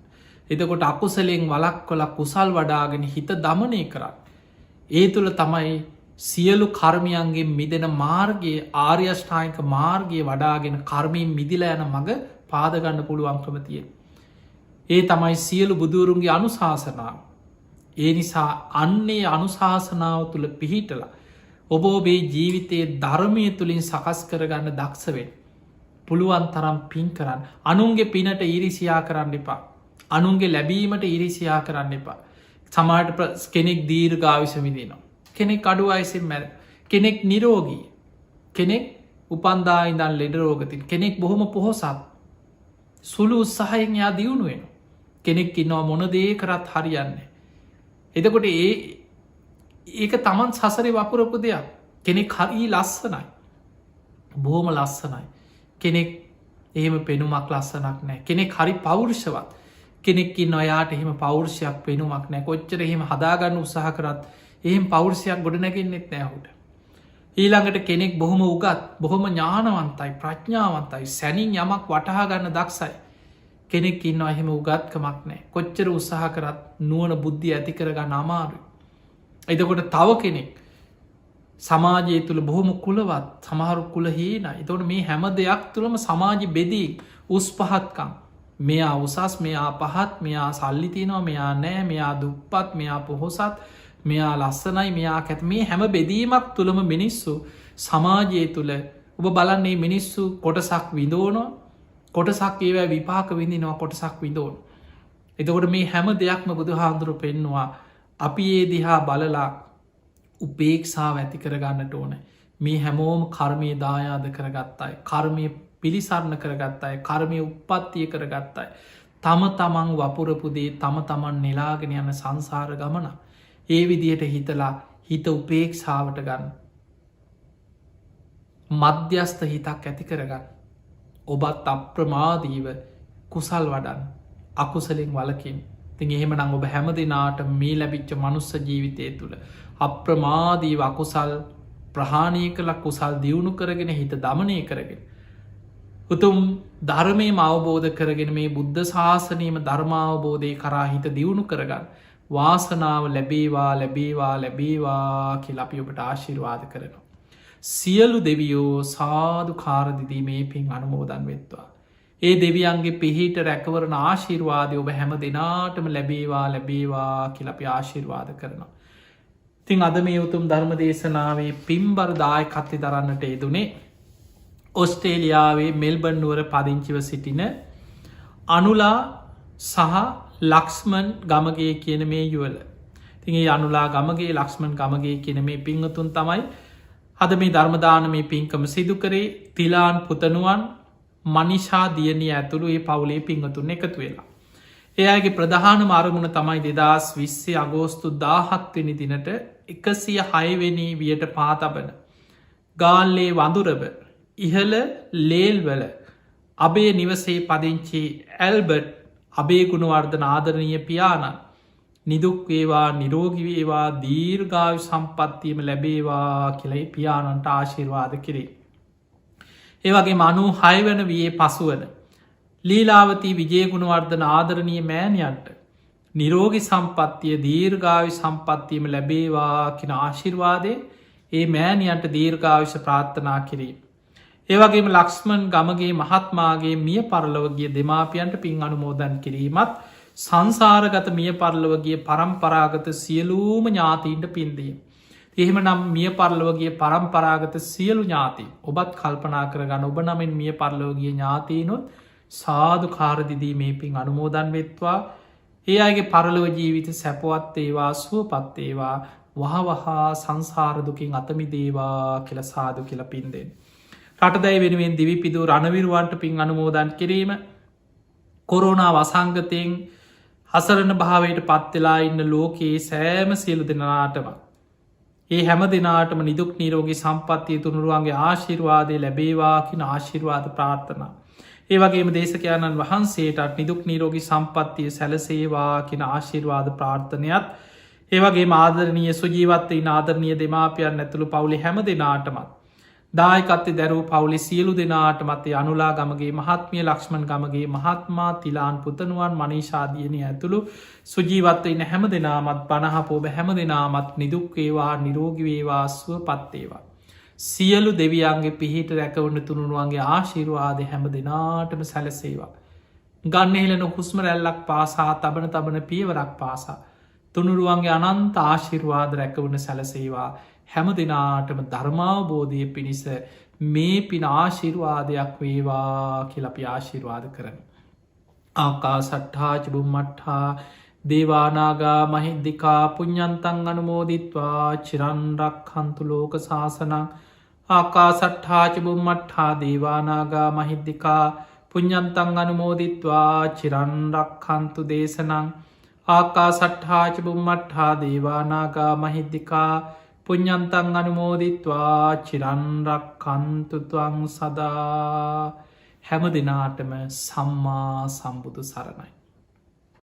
S1: එතකොට අකුසලයෙන් වලක් කොල කුසල් වඩාගෙන හිත දමනය කරන්න. ඒ තුළ තමයි සියලු කර්මයන්ගේ මිදෙන මාර්ගයේ ආර්යෂ්ඨායික මාර්ගයේ වඩාගෙන කර්මයෙන් මිදිලා යන මඟ පාදගන්න පුළුවන්ක්‍රම තියෙන්. ඒ තමයි සියලු බුදුරුන්ගේ අනුශාසනාව. ඒ නිසා අන්නේ අනුශාසනාව තුළ පිහිටලා ඔබ ඔබේ ජීවිතයේ ධර්මය තුළින් සකස් කරගන්න දක්ෂවෙන්. පුළුවන් තරම් පින් කරන්න අනුන්ගේ පිනට ඉරිසියා කරන්න එපා. අනුන්ගේ ලැබීමට ඉරිසියා කරන්න එපා. සමාට කෙනෙක් දීර්ඝාවිස විදිනවා. කෙනෙක් අඩු අයිසින් මැර කෙනෙක් නිරෝගී කෙනෙක් උපන්දා ඉදන් ලෙඩ රෝගතින් කෙනෙක් බොහොම පොහොසත් සුළු උත්සාහයෙන් යා දියුණුවෙන කෙනෙක් ඉන්නවා මොනදේ කරත් හරියන්නේ. එතකොට ඒක තමන් සසරි වපුරපු දෙයක් කෙනෙක් හරී ලස්සනයි බොහොම ලස්සනයි කෙනෙක් එහෙම පෙනුමක් ලස්සනක් නෑ කෙනෙක් හරි පෞරුෂවත් කෙනෙක්කින් නොයාට එහෙම පෞරුෂයක් පෙනුමක් නෑ කොච්චර එහෙම හදාගන්න උත්සාහ කරත් එහෙම පෞරුෂයක් ගොඩ නැගෙන්න්නෙත් නෑහුට. ඊළඟට කෙනෙක් බොහොම උගත් බොහොම ඥානවන්තයි ප්‍රඥාවන්තයි සැනින් යමක් වටහාගන්න දක්සයි කෙනෙක් ඉන්නවා එහෙම උගත්කමක් නෑ කොච්චර උත්සාහ කරත් නුවන බුද්ධි ඇති කරගන්න අමාරු. එතකොට තව කෙනෙක් සමාජය තුළ බොහොම කුලවත් සමහරු කුල හීන එතවට මේ හැම දෙයක් තුළම සමාජි බෙදී උස් පහත්කම් මෙයා උසස් මෙයා පහත් මෙයා සල්ලිතිනවා මෙයා නෑ මෙයා දුප්පත් මෙයා පොහොසත් මෙයා ලස්සනයි මෙයා ඇත මේ හැම බෙදීමක් තුළම මිනිස්සු සමාජය තුළ ඔබ බලන්නේ මිනිස්සු කොටසක් විදෝනවා කොටසක් ඒවැ විපාක විඳිනවා කොටසක් විදෝන. එතකොට මේ හැම දෙයක්ම බුදු හාන්දුරු පෙන්නවා අපි ඒ දිහා බලලා උපේක්ෂාව ඇති කරගන්නට ඕන මේ හැමෝම කර්මය දායාද කරගත්තයි කර්මය පිළිසරණ කරගත්තයි කර්මය උපත්තිය කරගත්තයි තම තමන් වපුරපුදේ තම තමන් නෙලාගෙන යන සංසාර ගමන ඒ විදියට හිතලා හිත උපේක්ෂාවට ගන්න මධ්‍යස්ථ හිතක් ඇති කරගන්න ඔබත් අප්‍රමාදීව කුසල් වඩන් අකුසලින් වලකින් තින් එහෙම නං ඔබ හැම දෙනාට මේ ලැබිච්ච මනුස්ස ජීවිතය තුළ අප්‍රමාදීව අකුසල් ප්‍රහාණය කළ කුසල් දියුණු කරගෙන හිත දමනය කරගෙන. උතුම් ධර්මය අවබෝධ කරගෙන මේ බුද්ධ ශාසනීම ධර්මාවබෝධය කරා හිත දියුණු කරගන්න වාසනාව ලැබේවා ලැබේවා ලැබේවා කියල අපි ඔබට ආශිර්වාද කරනවා. සියලු දෙවියෝ සාධු කාරදිදී මේ පින් අනුමෝදන් වෙත්වා. ඒ දෙවියන්ගේ පිහිට රැකවරන ආශිර්වාදය ඔබ හැම දෙනාටම ලැබේවා ලැබේවා කියල අපි ආශිර්වාද කරනවා. තින් අද මේ උතුම් ධර්ම දේශනාවේ පින්බර දායකත්වය දරන්නට යෙදුනේ ඔස්ට්‍රේලියාවේ මෙල්බන්නුවර පදිංචිව සිටින අනුලා සහ ලක්ස්මන් ගමගේ කියන මේ යුවල තිගේ අනුලා ගමගේ ලක්ස්මන් ගමගේ කියන මේ පිංහතුන් තමයි අද මේ ධර්මදාන මේ පින්කම සිදු කරේ තිලාන් පුතනුවන් මනිෂා දියණිය ඇතුළු ඒ පවුලේ පිංහතුන් එකතු වෙලා. එයාගේ ප්‍රධාන මාරමුණ තමයි 2020 අගෝස්තු 17වෙනි දිනට 106වෙනි වියට පාතබන ගාල්ලේ වඳුරබ ඉහළ ලේල්වල අබේ නිවසේ පදිංචි ඇල්බර්ට් අබේ ගුණවර්ධන ආදරණීය පියාණන් නිදුක් වේවා නිරෝගිවේවා දීර්ඝායු සම්පත්තියම ලැබේවා කියලයි පියාණන්ට ආශිර්වාද කිරේ. ඒවගේ මනු 6 වන වයේ පසුවන ලීලාවතී විජයගුණවර්ධන ආදරණීය මෑණියන්ට නිරෝගි සම්පත්තිය දීර්ඝායු සම්පත්තියම ලැබේවා කියෙන ආශිර්වාදය ඒ මෑණියන්ට දීර්ඝාවිශ ප්‍රාර්ථනා කිරීම. ඒවගේම ලක්ස්මන් ගමගේ මහත්මාගේ මිය පරලොවගිය දෙමාපියන්ට පින් අනුමෝදන් කිරීමත් සංසාරගත මිය පරලොවගේ පරම්පරාගත සියලූම ඥාතීන්ට පින්දීම. එහෙම නම් මිය පරලොවගේ පරම්පරාගත සියලු ඥාති ඔබත් කල්පනා කරගන්න ඔබ නමින් මිය පරලෝගිය ඥාතීනොත් සාධු කාරදිදී මේ පින් අනුමෝදන් වෙත්වා ඒ අයගේ පරලොව ජීවිත සැපවත් ඒවා සුවපත් ඒවා වහවහා සංසාරදුකින් අතමිදේවා කියල සාදු කියල පින්දෙන්. රටදැයි වෙනුවෙන් දිවිපිදූ රණවිරුවන්ට පින් අනුමෝදන් කිරීම කොරෝනා වසංගතයෙන් හසරණ භාවයට පත්වෙලා ඉන්න ලෝකයේ සෑම සියලු දෙනාටම. ඒ හැම දෙනාටම නිදුක් නීරෝගී සම්පත්තිය තුනුරුවන්ගේ ආශිර්වාදය ලැබේවාකින ආශිර්වාද ප්‍රාර්ථනා. ඒවගේම දේශකයාණන් වහන්සේටත් නිදුක් නීරෝගී සම්පත්තිය සැලසේවා කියෙන ආශිර්වාද ප්‍රාර්ථනයත් ඒවගේ ආදරණය සුජීවත්තයි ආදරණය දෙමාපියන් ඇතුළු පවුලි හැම දෙනාටමත්. දායකත්වය දැරූ පවුලි සියලු දෙනාට මතේ අනුලා ගමගේ මහත්මිය ලක්ෂ්මන් ගමගේ මහත්මා තිලාන් පුතනුවන් මනිශාදියනය ඇතුළු සුජීවත්වයින හැම දෙනාමත් බණහපෝබ හැම දෙනාමත් නිදුක්වේවා නිරෝගිවේවා සුව පත්තේවා. සියලු දෙවියන්ගේ පිහිට රැකවන්න තුනුරුවන්ගේ ආශිරවාද හැම දෙනාටම සැලසේවා. ගන්නහෙලන හුස්ම රැල්ලක් පාසා තබන පියවරක් පාසා. තුනුරුවන්ගේ අනන්ත ආශිර්වාද රැකවුණ සැලසේවා හැම දෙනාටම ධර්මාවබෝධය පිණිස මේ පින ආශිර්වාදයක් වේවා කියලපි ආශිර්වාද කරන. ආකා සට්හාච බුම්මට්හා දේවානාගා මහින්දිකා පුඤ්ඥන්තන් අනුමෝදිත්වා චිරන්රක් හන්තු ලෝක ශාසනං ආකා සට්හාච බුම්මට්හා දේවානාගා මහිද්දිකා පුඤ්ඥන්තන් අනුමෝදිත්වා චිරන්රක් හන්තු දේශනං ආකා සට්හාච බුම්මට්හා දේවානාගා මහිද්දිකා පුඤ්ඥන්තන් අනුමෝදිත්වා චිරන්රක් කන්තුතුවං සදා හැම දෙනාටම සම්මා සම්බුදු සරණයි.